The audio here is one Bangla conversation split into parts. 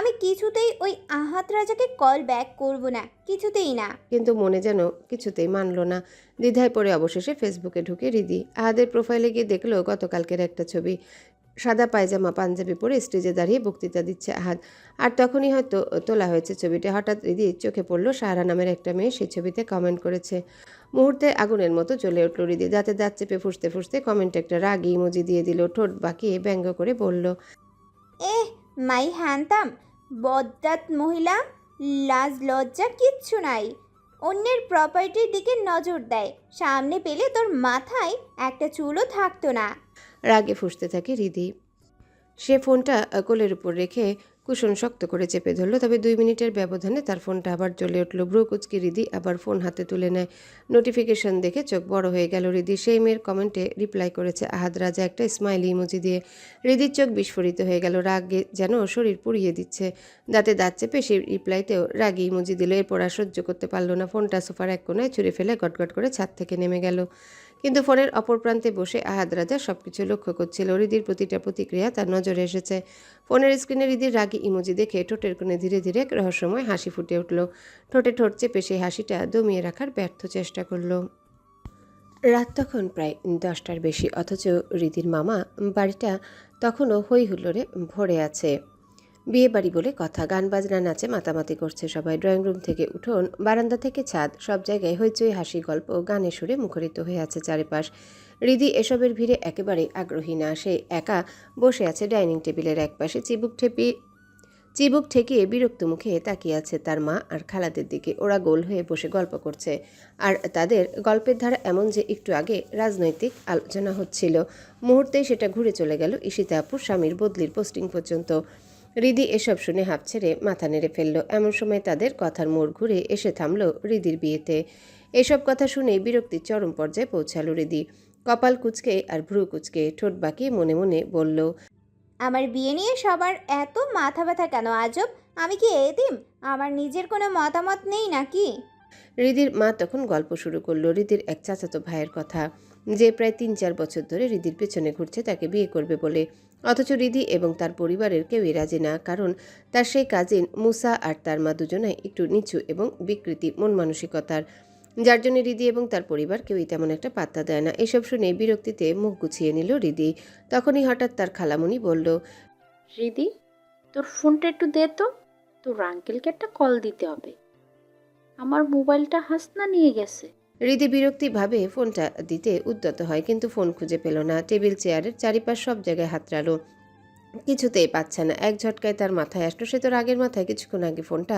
আমি কিছুতেই ওই আহাত রাজাকে কল ব্যাক করব না, কিছুতেই না। কিন্তু মনে যেন কিছুতেই মানল না। দ্বিধায় পড়ে অবশেষে ফেসবুকে ঢুকে রিদি আহাদের প্রোফাইলে গিয়ে দেখলো গতকালকের একটা ছবি। সাদা পায়জামা পাঞ্জাবি পরে স্টেজে দাঁড়িয়ে বক্তৃতা দিচ্ছে আহাদ। আর তখনই হয়তো তোলা হয়েছে ছবিটা। হঠাৎ রিদির চোখে পড়ল সাহারা নামের একটা মেয়ে সেই ছবিতে কমেন্ট করেছে। মুহূর্তে আগুনের মতো জ্বলে উঠল রিদি। দাঁতে দাঁত চেপে ফুঁসতে ফুঁসতে কমেন্টে একটা রাগি ইমোজি দিয়ে দিল। ঠোঁট বাঁকিয়ে ব্যঙ্গ করে বলল, এহ মাই হ্যান্ডসাম বজ্জাত মহিলা, লাজ লজ্জা কিচ্ছু নাই, অন্যের প্রপার্টির দিকে নজর দেয়, সামনে পেলে তোর মাথায় একটা চুলও থাকতো না। রাগে ফুঁসতে থাকে রিদি। সে ফোনটা কোলের উপর রেখে কুশন শক্ত করে চেপে ধরল। তবে 2 মিনিটের ব্যবধানে তার ফোনটা আবার জ্বলে উঠল। ভ্রু কুচকি রিদি আবার ফোন হাতে তুলে নেয়। নোটিফিকেশন দেখে চোখ বড় হয়ে গেল রিদি। সেই মেয়ের কমেন্টে রিপ্লাই করেছে আহাদ রাজা একটা স্মাইলি ইমোজি দিয়ে। রিদির চোখ বিস্ফোরিত হয়ে গেল। রাগে যেন শরীর পুড়িয়ে দিচ্ছে। দাঁতে দাঁত চেপে সেই রিপ্লাইতেও রাগি ইমোজি দিল। এরপর আর সহ্য করতে পারল না। ফোনটা সোফার এক কোনায় ছুঁড়ে ফেলে গটগট করে ছাদ থেকে নেমে গেল। কিন্তু ফোনের অপর প্রান্তে বসে আহাদ রাজা সবকিছু লক্ষ্য করছিল। রিদির প্রতিটা প্রতিক্রিয়া তার নজরে এসেছে। ফোনের স্ক্রিনে রিদির রাগি ইমোজি দেখে ঠোঁটের কোণে ধীরে ধীরে রহস্যময় হাসি ফুটে উঠল। ঠোঁটে ঠোঁট চেপে সেই হাসিটা দমিয়ে রাখার ব্যর্থ চেষ্টা করল। রাত তখন প্রায় 10টার বেশি। অথচ রিদির মামা বাড়িটা তখনও হই হুল্লোড়ে ভরে আছে। বিয়ে বাড়ি বলে কথা, গান বাজনা নাচে মাতামাতি করছে সবাই। ড্রয়িং রুম থেকে উঠোন, বারান্দা থেকে ছাদ, সব জায়গায় হইচই হাসি গল্প গানে সুরে মুখরিত হয়ে আছে চারিপাশ। রিদি এসবের ভিড়ে একেবারেই আগ্রহী না। সে একা বসে আছে ডাইনিং টেবিলের একপাশে। চিবুক ঠেকিয়ে বিরক্ত মুখে তাকিয়ে আছে তার মা আর খালাদের দিকে। ওরা গোল হয়ে বসে গল্প করছে। আর তাদের গল্পের ধারা এমন যে একটু আগে রাজনৈতিক আলোচনা হচ্ছিল, মুহূর্তেই সেটা ঘুরে চলে গেল ঈশিতা আপুর স্বামীর বদলির পোস্টিং পর্যন্ত। রিদি এসব শুনে হাঁপ ছেড়ে মাথা নেড়ে ফেলল। এমন সময় তাদের কথার মোড় ঘুরে এসে থামল রিদির বিয়েতে। এসব কথা শুনে বিরক্তির চরম পর্যায়ে পৌঁছালো রিদি। কপাল কুঁচকে আর ভ্রু কুঁচকে ঠোঁট বাঁকিয়ে মনে মনে বলল, আমার বিয়ে নিয়ে সবার এত মাথা ব্যথা কেন আজব? আমি কি এতিম? আমার নিজের কোনো মতামত নেই নাকি? রিদির মা তখন গল্প শুরু করলো রিদির এক চাচাতো ভাইয়ের কথা, যে প্রায় 3-4 বছর ধরে রিদির পেছনে ঘুরছে তাকে বিয়ে করবে বলে। অথচ রিদি এবং তার পরিবারের কেউই রাজি না। কারণ তার সেই কাজিন মুসা আর তার মা দুজনাই একটু নিচু এবং বিকৃতি মন মানসিকতার, যার জন্য রিদি এবং তার পরিবার কেউই তেমন একটা পাত্তা দেয় না। এসব শুনে বিরক্তিতে মুখ গুছিয়ে নিল রিদি। তখনই হঠাৎ তার খালামণি বলল, রিদি, তোর ফোনটা একটু দে তো, তোর আঙ্কেলকে একটা কল দিতে হবে। আমার মোবাইলটা হাসনা নিয়ে গেছে। রিদি বিরক্তিভাবে ফোনটা দিতে উদ্যত হয়, কিন্তু ফোন খুঁজে পেল না। টেবিল চেয়ারের চারিপাশ সব জায়গায় হাতড়ালো, কিছুতেই পাচ্ছে না। এক ঝটকায় তার মাথায় আসলো সে তো রাগের মাথায় কিছুক্ষণ আগে ফোনটা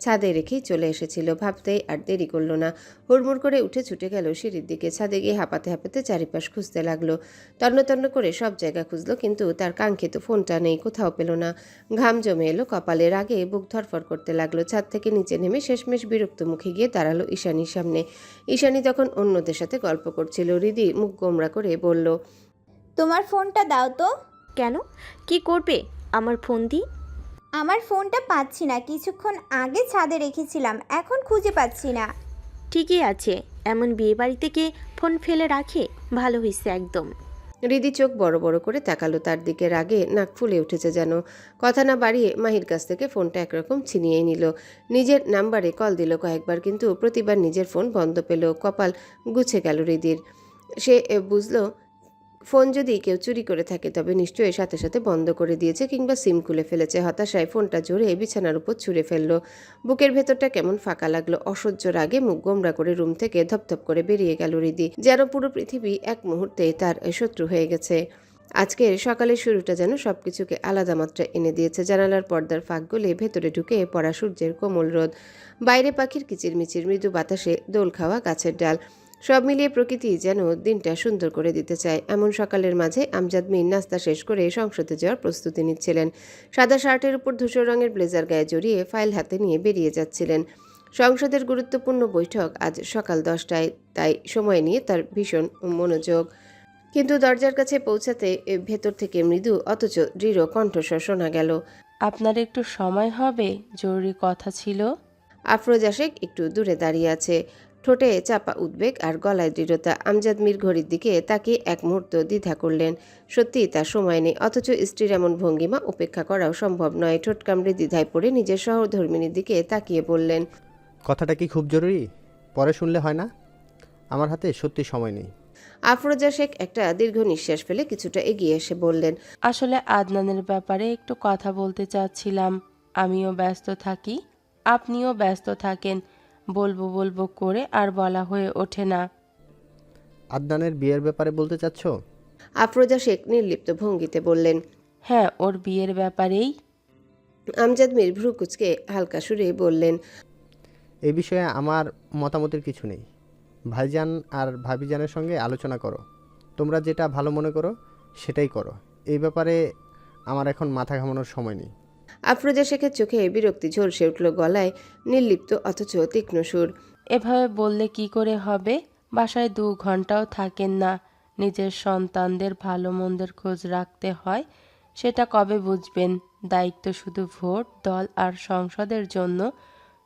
ছাদে রেখেই চলে এসেছিল। ভাবতেই আর দেরি করলো না। হুড়মুড় করে উঠে ছুটে গেল সিঁড়ির দিকে। ছাদে গিয়ে হাঁপাতে হাঁপাতে চারিপাশ খুঁজতে লাগলো। তন্ন তন্ন করে সব জায়গা খুঁজলো, কিন্তু তার কাঙ্ক্ষিত ফোনটা নেই, কোথাও পেল না। ঘাম জমে এলো কপালে। রাগে বুক ধরফর করতে লাগলো। ছাদ থেকে নিচে নেমে শেষমেশ বিরক্ত মুখে গিয়ে দাঁড়ালো ঈশানীর সামনে। ঈশানী তখন অন্যদের সাথে গল্প করছিল। রিদি মুখ গোমড়া করে বলল, তোমার ফোনটা দাও তো। কেন? কি করবে আমার ফোন দিয়ে? আমার ফোনটা পাচ্ছি না, কিছুক্ষণ আগে ছাদে রেখেছিলাম, এখন খুঁজে পাচ্ছি না। ঠিকই আছে, এমন বিয়ে বাড়িতে কে ফোন ফেলে রাখে? ভালো হয়েছে একদম। রিদি চোখ বড় বড় করে তাকালো তার দিকে। রাগে নাক ফুলে উঠেছে যেন। কথা না বাড়িয়ে মাহির কাছ থেকে ফোনটা একরকম ছিনিয়ে নিল। নিজের নাম্বারে কল দিল কয়েকবার, কিন্তু প্রতিবার নিজের ফোন বন্ধ পেল। কপাল গুছে গেল রিদির। সে বুঝলো ফোন যদি কেউ চুরি করে থাকে তবে নিশ্চয়ই সাথে সাথে বন্ধ করে দিয়েছে কিংবা সিম খুলে ফেলেছে। হতাশায় ফোনটা জোরে বিছানার উপর ছুঁড়ে ফেলল। বুকের ভেতরটা কেমন ফাঁকা লাগলো। অসহ্য রাগে মুখ গোমড়া করে রুম থেকে ধপধপ করে বেরিয়ে গেল রিদি। যেন পুরো পৃথিবী এক মুহূর্তে তার শত্রু হয়ে গেছে। আজকের সকালের শুরুটা যেন সবকিছুকে আলাদা মাত্রা এনে দিয়েছে। জানালার পর্দার ফাঁক গলে ভেতরে ঢুকে পড়া সূর্যের কোমল রোদ, বাইরে পাখির কিচিরমিচির, মৃদু বাতাসে দোল খাওয়া গাছের ডাল, সব মিলিয়ে প্রকৃতি যেন দিনটা সুন্দর করে দিতে চায়। এমন সকালের মাঝে আমজাদ মির নাস্তা শেষ করে সংসদে যাওয়ার প্রস্তুতি নিচ্ছিলেন। সাদা শার্টের উপর ধূসর রঙের ব্লেজার গায়ে জড়িয়ে ফাইল হাতে নিয়ে বেরিয়ে যাচ্ছিলেন। সংসদের গুরুত্বপূর্ণ বৈঠক আজ সকাল 10টায়, তাই সময় নিয়ে তার ভীষণ মনোযোগ। কিন্তু দরজার কাছে পৌঁছাতে ভেতর থেকে মৃদু অথচ দৃঢ় কণ্ঠস্বর শোনা গেল, আপনার একটু সময় হবে, জরুরি কথা ছিল। আফরোজ আশেক একটু দূরে দাঁড়িয়ে আছে। ঠোঁটে চাপা উদ্বেগ আর গলায় দৃঢ়তা। আমজাদ মির ঘড়ির দিকে তাকিয়ে এক মুহূর্ত দ্বিধা করলেন। সত্যিই তার সময় নেই, অথচ স্ত্রীর এমন ভঙ্গিমা উপেক্ষা করাও সম্ভব নয়। ঠোঁট কামড়ে দ্বিধায় পড়ে নিজের সহধর্মিনীর দিকে তাকিয়ে বললেন, কথাটা কি খুব জরুরি? পরে শুনলে হয় না? আমার হাতে সত্যি সময় নেই। আফরোজা শেখ একটা দীর্ঘ নিঃশ্বাস ফেলে কিছুটা এগিয়ে এসে বললেন, আসলে আদনানের ব্যাপারে একটু কথা বলতে চাচ্ছিলাম। আমিও ব্যস্ত থাকি, আপনিও ব্যস্ত থাকেন, বলবো বলবো করে আর বলা হয়ে ওঠে না। আদনানের বিয়ের ব্যাপারে বলতে চাচ্ছ? আফরোজা শেখ নির্লিপ্ত ভঙ্গিতে বললেন। হ্যাঁ, ওর বিয়ের ব্যাপারেই। আমজাদ মির ভ্রু কুচকে হালকা সুরে বললেন, এই বিষয়ে আমার মতামতের কিছু নেই। ভাইজান আর ভাবিজানের সঙ্গে আলোচনা করো, তোমরা যেটা ভালো মনে করো সেটাই করো। এই ব্যাপারে আমার এখন মাথা ঘামানোর সময় নেই। আফরোজা শেখের চোখে বিরক্তি ঝলসে উঠল, গলায় নির্লিপ্ত অথচ তীক্ষ্ণ সুর। এভাবে বললে কি করে হবে? বাসায় 2 ঘন্টাও থাকেন না। নিজের সন্তানদের ভালো মন্দের খোঁজ রাখতে হয়, সেটা কবে বুঝবেন? দায়িত্ব শুধু ভোট, দল আর সংসদের জন্য।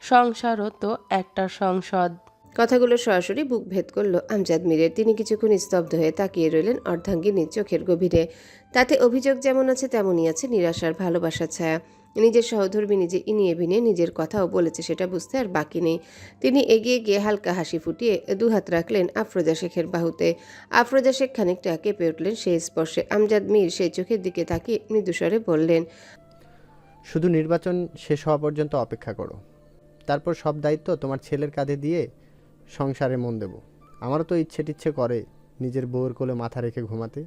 সংসারও তো একটা সংসদ। কথাগুলো সরাসরি বুক ভেদ করল আমজাদ মিরের। তিনি কিছুক্ষণ স্তব্ধ হয়ে তাকিয়ে রইলেন অর্ধাঙ্গিনীর চোখের গভীরে। তাতে অভিযোগ যেমন আছে তেমনই আছে নিরাশার ভালোবাসার ছায়া। নিজের সহধর্মী নিজে ইনিয়ে বিনিয়ে নিজের কথাও বলেছে, সেটা বুঝতে আর বাকি নেই। তিনি এগিয়ে গিয়ে হালকা হাসি ফুটিয়ে দুহাত রাখলেন আফরোজা শেখের বাহুতে। আফরোজা শেখ খানিকটা কেঁপে উঠলেন সেই স্পর্শে। আমজাদ মীর সেই চোখের দিকে তাকিয়ে মৃদুস্বরে বললেন, শুধু নির্বাচন শেষ হওয়া পর্যন্ত অপেক্ষা করো, তারপর সব দায়িত্ব তোমার ছেলের কাঁধে দিয়ে সংসারে মন দেব। আমারও তো ইচ্ছে করে নিজের বউয়ের কোলে মাথা রেখে ঘুমাতে।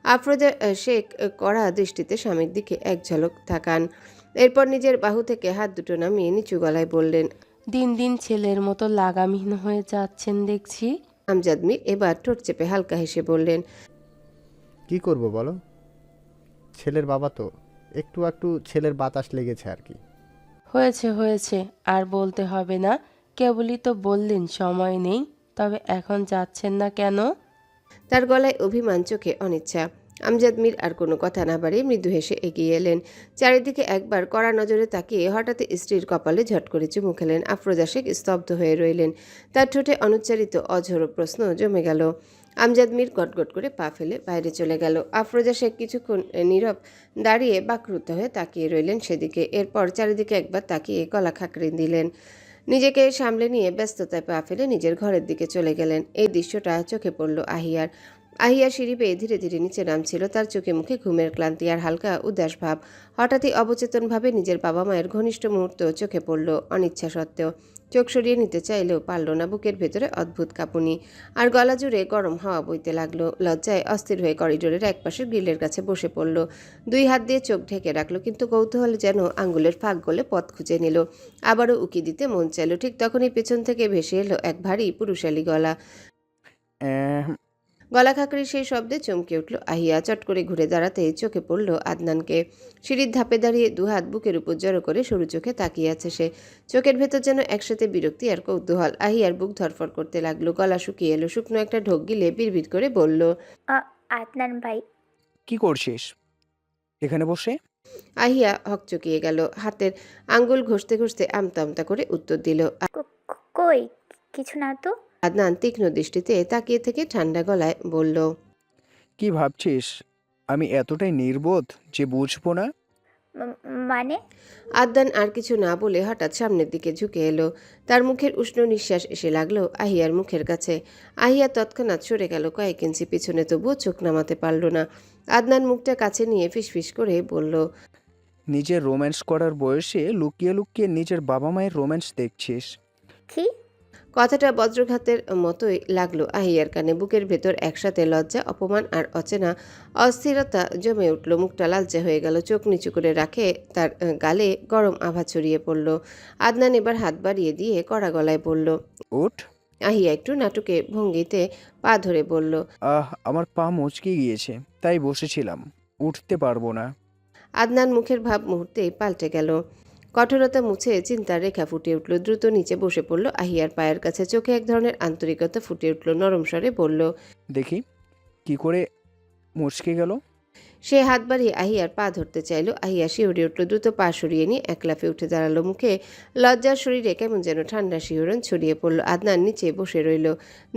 আফরোজা শেখ কড়া দৃষ্টিতে স্বামীর দিকে এক ঝলক তাকান। এরপর নিজের বাহু থেকে হাত দুটো নামিয়ে নিচু গলায় বললেন, দিন দিন ছেলের মতো লাগামহীন হয়ে যাচ্ছেন দেখছি। আমজাদ মীর এবার ঠোঁট চেপে হালকা হেসে বললেন, কি করব বলো, ছেলের বাবা তো, একটু একটু ছেলের বাতাস লেগেছে আর কি। হয়েছে হয়েছে, আর বলতে হবে না। কেবলই তো বললেন সময় নেই। তবে এখন যাচ্ছেন না কেন? তার গলায় অভিমান, চোখে অনিচ্ছা। আমজাদ মীর আর কোনো কথা না বাড়িয়ে মৃদু হেসে এগিয়ে এলেন। চারিদিকে একবার কড়া নজরে তাকিয়ে হঠাৎ স্ত্রীর কপালে ঝট করে চুমু খেলেন। আফরোজা শেখ স্তব্ধ হয়ে রইলেন। তার ঠোঁটে অনুচ্চারিত অঝোর প্রশ্ন জমে গেল। আমজাদ মীর গটগট করে পা ফেলে বাইরে চলে গেল। আফরোজা শেখ কিছুক্ষণ নীরব দাঁড়িয়ে বাকরুদ্ধ হয়ে তাকিয়ে রইলেন সেদিকে। এরপর চারিদিকে একবার তাকিয়ে গলা খাঁকড়ে দিলেন। নিজেকে সামলে নিয়ে ব্যস্ততায় পা ফেলে নিজের ঘরের দিকে চলে গেলেন। এই দৃশ্যটা চোখে পড়ল আহিয়ার। আহিয়া সিঁড়ি বেয়ে ধীরে ধীরে নিচে নামছিল। তার চোখে মুখে ঘুমের ক্লান্তি আর হালকা উদাস ভাব। হঠাৎই অবচেতনভাবে নিজের বাবা মায়ের ঘনিষ্ঠ মুহূর্ত চোখে পড়ল। অনিচ্ছা সত্ত্বেও চোখ সরিয়ে নিতে চাইলেও পারল না। বুকের ভেতরে অদ্ভুত কাঁপুনি আর গলা জুড়ে গরম হাওয়া বইতে লাগলো। লজ্জায় অস্থির হয়ে করিডোরের একপাশে গ্রিলের কাছে বসে পড়ল। 2 হাত দিয়ে চোখ ঢেকে রাখলো, কিন্তু কৌতূহলে যেন আঙ্গুলের ফাঁক গলে পথ খুঁজে নিল। আবারও উকি দিতে মন চাইল। ঠিক তখনই পেছন থেকে ভেসে এলো এক ভারী পুরুষালী গলা। গলা খাঁকড়ির সেই শব্দে চমকে উঠল আহিয়া। চট করে ঘুরে দাঁড়াতে চোখে পড়ল আদনানকে। সিঁড়ির ধাপে দাঁড়িয়ে 2 হাত বুকের উপর জড়ো করে সরু চোখে তাকিয়ে আছে সে। চোখের ভেতর যেন একসাথে বিরক্তি আর কৌতূহল। আহিয়ার বুক ধরফর করতে লাগলো, গলা শুকিয়ে এলো। শুকনো একটা ঢোক গিলে বিড়বিড় করে বলল, আদনান ভাই। কি করছিস এখানে বসে? আহিয়া হকচকিয়ে গেল। হাতের আঙ্গুল ঘষতে ঘষতে আমতা আমতা করে উত্তর দিল। কই কিছু না তো। আদনান তীক্ষ্ণ দৃষ্টিতে তাকিয়ে থেকে ঠান্ডা গলায় বলল, কি ভাবছিস আমি এতটাই নির্বোধ যে বুঝবো না? মানে? আদনান আর কিছু না বলে হঠাৎ সামনের দিকে ঝুঁকে এলো। তার মুখের উষ্ণ নিঃশ্বাস এসে লাগলো আহিয়ার মুখের কাছে। আহিয়া তৎক্ষণাৎ সরে গেল কয়েক ইঞ্চি পিছনে, তবুও চোখ নামাতে পারল না। আদনান মুখটা কাছে নিয়ে ফিসফিস করে বলল, নিজের রোম্যান্স করার বয়সে লুকিয়ে লুকিয়ে নিজের বাবা মায়ের রোম্যান্স দেখছিস? কি? কথাটা বজ্রঘাতের মতোই লাগলো আহিয়ার কানে। বুকের ভেতর একসাথে লজ্জা, অপমান আর অচেনা অস্থিরতা জমে উঠল। মুখটা লালচে হয়ে গেল। চোখ নিচু করে রাখে তার গালে গরম আভা ছড়িয়ে পড়ল। আদনান এবার হাত বাড়িয়ে দিয়ে কড়া গলায় বলল। ওঠ। আহিয়া একটু নাটুকে ভঙ্গিতে পা ধরে বলল, আমার পা মচকে গিয়েছে, তাই বসেছিলাম, উঠতে পারবো না। আদনান মুখের ভাব মুহূর্তেই পাল্টে গেল। কঠোরতা মুছে চিন্তার রেখা ফুটে উঠল। দ্রুত নিচে বসে পড়ল আহিয়ার পায়ের কাছে। চোখে এক ধরনের আন্তরিকতা ফুটে উঠল। নরম স্বরে বলল, দেখি কি করে মচকে গেল। সে হাত বাড়িয়ে আহিয়ার পা ধরতে চাইল। আহিয়া শিহরে উঠল, দ্রুত পা সরিয়ে নিয়ে এক লাফে উঠে দাঁড়ালো। মুখে লজ্জার, শরীরে কেমন যেন ঠান্ডা শিহরণ ছড়িয়ে পড়ল। আদনান নিচে বসে রইল,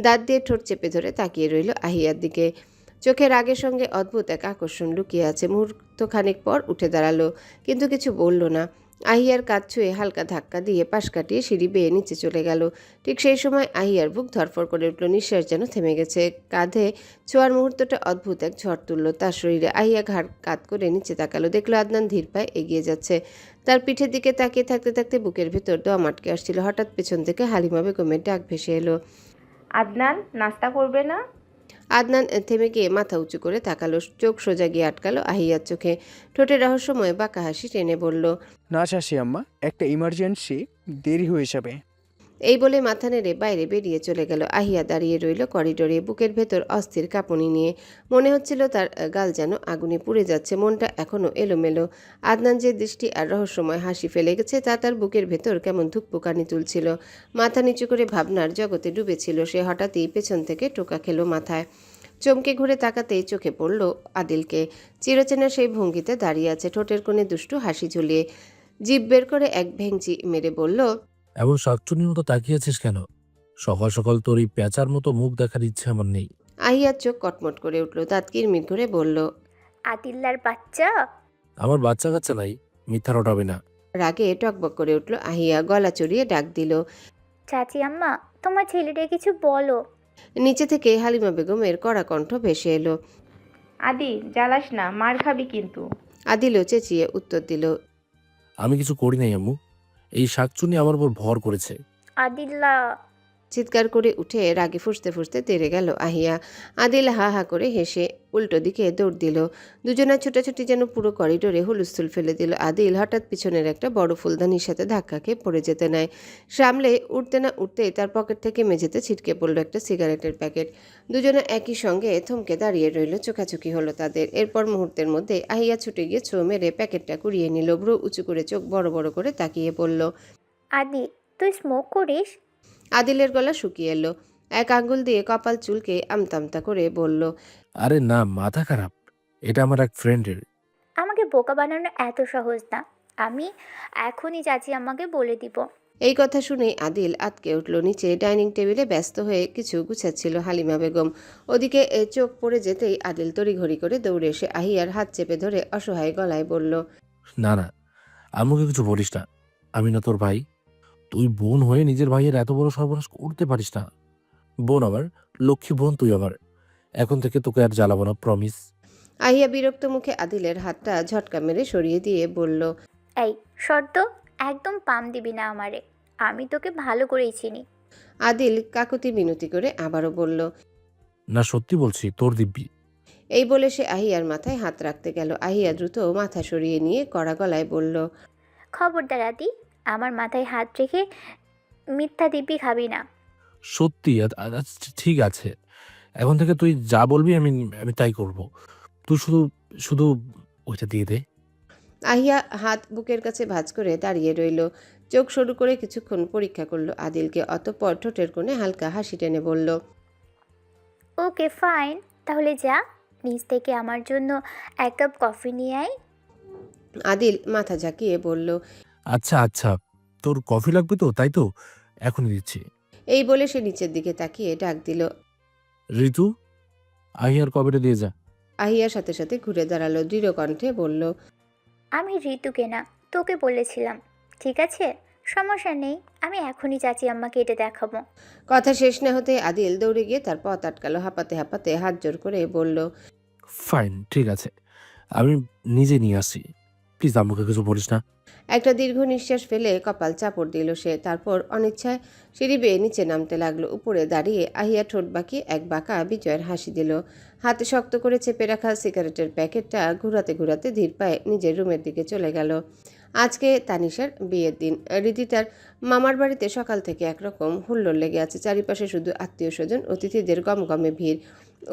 দাঁত দিয়ে ঠোঁট চেপে ধরে তাকিয়ে রইল আহিয়ার দিকে। চোখে রাগের সঙ্গে অদ্ভুত এক আকর্ষণ লুকিয়ে আছে। মুহূর্তখানেক পর উঠে দাঁড়ালো, কিন্তু কিছু বলল না। আহিয়ার কাঁধ ছুঁয়ে হালকা ধাক্কা দিয়ে পাশ কাটিয়ে সিঁড়ি বেয়ে নিচে চলে গেল। ঠিক সেই সময় আহিয়ার বুক ধরফর করে উঠল, নিঃশ্বাস যেন থেমে গেছে। কাঁধে ছোঁয়ার মুহূর্তটা অদ্ভুত এক ঝড় তুলল তার শরীরে। আহিয়া ঘাড় কাত করে নিচে তাকালো, দেখলো আদনান ধীর পায়ে এগিয়ে যাচ্ছে। তার পিঠের দিকে তাকিয়ে থাকতে থাকতে বুকের ভেতর দম আটকে আসছিল। হঠাৎ পেছন থেকে হালিমা বেগমের ডাক ভেসে এলো, আদনান, নাস্তা করবে না? আদনান থেমে গিয়ে মাথা উঁচু করে তাকালো, চোখ সোজা গিয়ে আটকালো আহিয়ার চোখে। ঠোঁটে রহস্যময় বাঁকা হাসি টেনে বলল, না চাষি আম্মা, একটা ইমার্জেন্সি, দেরি হয়ে যাবে। এই বলে মাথা নেড়ে বাইরে বেরিয়ে চলে গেল। আহিয়া দাঁড়িয়ে রইল করিডোরে, বুকের ভেতর অস্থির কাঁপুনি নিয়ে। মনে হচ্ছিল তার গাল যেন আগুনে পুড়ে যাচ্ছে, মনটা এখনও এলোমেলো। আদনান যে দৃষ্টি আর রহস্যময় হাসি ফেলে গেছে তা তার বুকের ভেতর কেমন ধুকপুকানি তুলছিল। মাথা নিচু করে ভাবনার জগতে ডুবেছিল সে। হঠাৎই পেছন থেকে টোকা খেলো মাথায়। চমকে ঘুরে তাকাতেই চোখে পড়ল আদিলকে। চিরচেনা সেই ভঙ্গিতে দাঁড়িয়ে আছে, ঠোঁটের কোণে দুষ্টু হাসি ঝুলিয়ে। জিভ বের করে এক ভেঙচি মেরে বলল, এমন শাকচুনির মতো তাকিয়েছিস কেন? সকাল সকাল তোর এই প্যাঁচার মতো মুখ দেখার ইচ্ছে আমার নেই। আহিয়ার চোখ কটমট করে উঠল, দাঁত কিরমির করে বলল, আদিল্লার বাচ্চা। আমার বাচ্চা কাচ্চা নাই, মিথ্যা রটাবে না। রাগে টকবক করে উঠল আহিয়া, গলা চড়িয়ে ডাক দিল, চাচি আম্মা, তোমার ছেলেটা কিছু বলো। নিচে থেকে হালিমা বেগমের কড়া কণ্ঠ ভেসে এলো। আদি, জ্বালাস না, মার খাবি কিন্তু। আদিলও চেঁচিয়ে উত্তর দিল, আমি কিছু করি নাই আম্মু, এই শাকচুনি আমার উপর ভর করেছে। আদিল্লা। চিৎকার করে উঠে রাগে ফুঁসতে ফুঁসতে তেড়ে গেল আহিয়া। আদিল হা হা করে হেসে উল্টো দিকে দৌড় দিল। দুজনের ছোটাছুটি যেন পুরো করিডোরে হুলস্থুল ফেলে দিল। আদিল হঠাৎ পিছনের একটা বড় ফুলদানির সাথে ধাক্কা খেয়ে পড়ে যেতে নেয়। সামলে উঠতে না উঠতেই তার পকেট থেকে মেঝেতে ছিটকে পড়ল একটা সিগারেটের প্যাকেট। দুজনে একই সঙ্গে থমকে দাঁড়িয়ে রইল, চোখাচোখি হলো তাদের। এরপর মুহূর্তের মধ্যে আহিয়া ছুটে গিয়ে ছো মেরে প্যাকেটটা কুড়িয়ে নিল। ভ্রু উঁচু করে চোখ বড় বড় করে তাকিয়ে বলল, আদি, তুই স্মোক করিস? আদিলের গলা শুকিয়ে এলো। এক আঙ্গুল দিয়ে কপাল চুলকে আমতামতা করে বলল, আরে না, মাথা খারাপ, এটা আমার এক ফ্রেন্ডের। আমাকে বোকা বানানো এত সহজ না। আমি এখনই চাচি আমাকে বলে দিব। এই কথা শুনেই আদিল আতকে উঠল। নিচে ডাইনিং টেবিলে ব্যস্ত হয়ে কিছু গুছাচ্ছিল হালিমা বেগম। ওদিকে চোখ পড়ে যেতেই আদিল তড়িঘড়ি করে দৌড়ে এসে আহিয়ার হাত চেপে ধরে অসহায় গলায় বলল, না না, আম্মুকে কিছু বলিস না, আমি না তোর ভাই? তুই বোন হয়ে নিজের ভাইয়ের এত বড় সর্বনাশ করতে পারিস না। বোন আমার, লক্ষ্মী বোন তুই আমার। এখন থেকে তোকে আর জ্বালাবো না, প্রমিস। আহিয়া বিরক্ত মুখে আদিলের হাতটা ঝটকা মেরে সরিয়ে দিয়ে বলল, এই শর্ত, একদম পাম দিবি না আমারে। আমি তোকে ভালো করেই চিনি। আদিল কাকুতি মিনতি করে আবারও বলল, না সত্যি বলছি, তোর দিব্যি। এই বলে সে আহিয়ার মাথায় হাত রাখতে গেল। আহিয়া দ্রুত মাথা সরিয়ে নিয়ে কড়া গলায় বলল, খবরদার আদি, আমার মাথায় হাত রেখে মিথ্যা দিব্যি খাবি না। সত্যি? আচ্ছা, ঠিক আছে, এখন থেকে তুই যা বলবি আমি আমি তাই করব। তুই শুধু শুধু ওইটা দিয়ে দে। আহিয়া হাত বুকের কাছে ভাঁজ করে দাঁড়িয়ে রইল, চোখ সরু করে কিছুক্ষণ পরীক্ষা করলো আদিলকে। অতঃপর ঠোঁটের কোণে হালকা হাসি টেনে বলল, ওকে ফাইন, তাহলে যা, নিজ থেকে আমার জন্য এক কাপ কফি নিয়ে আয়। আদিল মাথা ঝাঁকিয়ে বলল, আচ্ছা আচ্ছা, তোর কফি লাগবে তো, তাই তো, এখনই দিচ্ছি। এই বলে সে নিচের দিকে তাকিয়ে ডাক দিল, ঋতু, আহিয়ার কফিটা দিয়ে যা। আহিয়ার সাথে সাথে ঘুরে দাঁড়ালো, দৃঢ় কণ্ঠে বলল, আমি ঋতুকে না, তোকে বলেছিলাম। ঠিক আছে, সমস্যা নেই, আমি এখনই চাচি আম্মাকে এটা দেখাবো। কথা শেষ না হতে আদিল দৌড়ে গিয়ে তার পথ আটকালো। হাঁপাতে হাঁপাতে হাত জোর করে বলল, ফাইন, ঠিক আছে, আমি নিজে নিয়ে আসি, প্লিজ আমাকে কিছু বলিস না। একটা দীর্ঘ নিঃশ্বাস ফেলে কপাল চাপড় দিল সে। তারপর অনিচ্ছায় সিঁড়ি বেয়ে নিচে নামতে লাগলো। উপরে দাঁড়িয়ে আহিয়া ঠোঁট বাঁকিয়ে এক বাঁকা বিজয়ের হাসি দিল। হাতে শক্ত করে চেপে রাখা সিগারেটের প্যাকেটটা ঘুরাতে ঘুরাতে ধীর পায়ে নিজের রুমের দিকে চলে গেল। আজকে তানিশার বিয়ের দিন। রিদিতার মামার বাড়িতে সকাল থেকে একরকম হুল্লোড় লেগে আছে। চারিপাশে শুধু আত্মীয় স্বজন, অতিথিদের গমগমে ভিড়।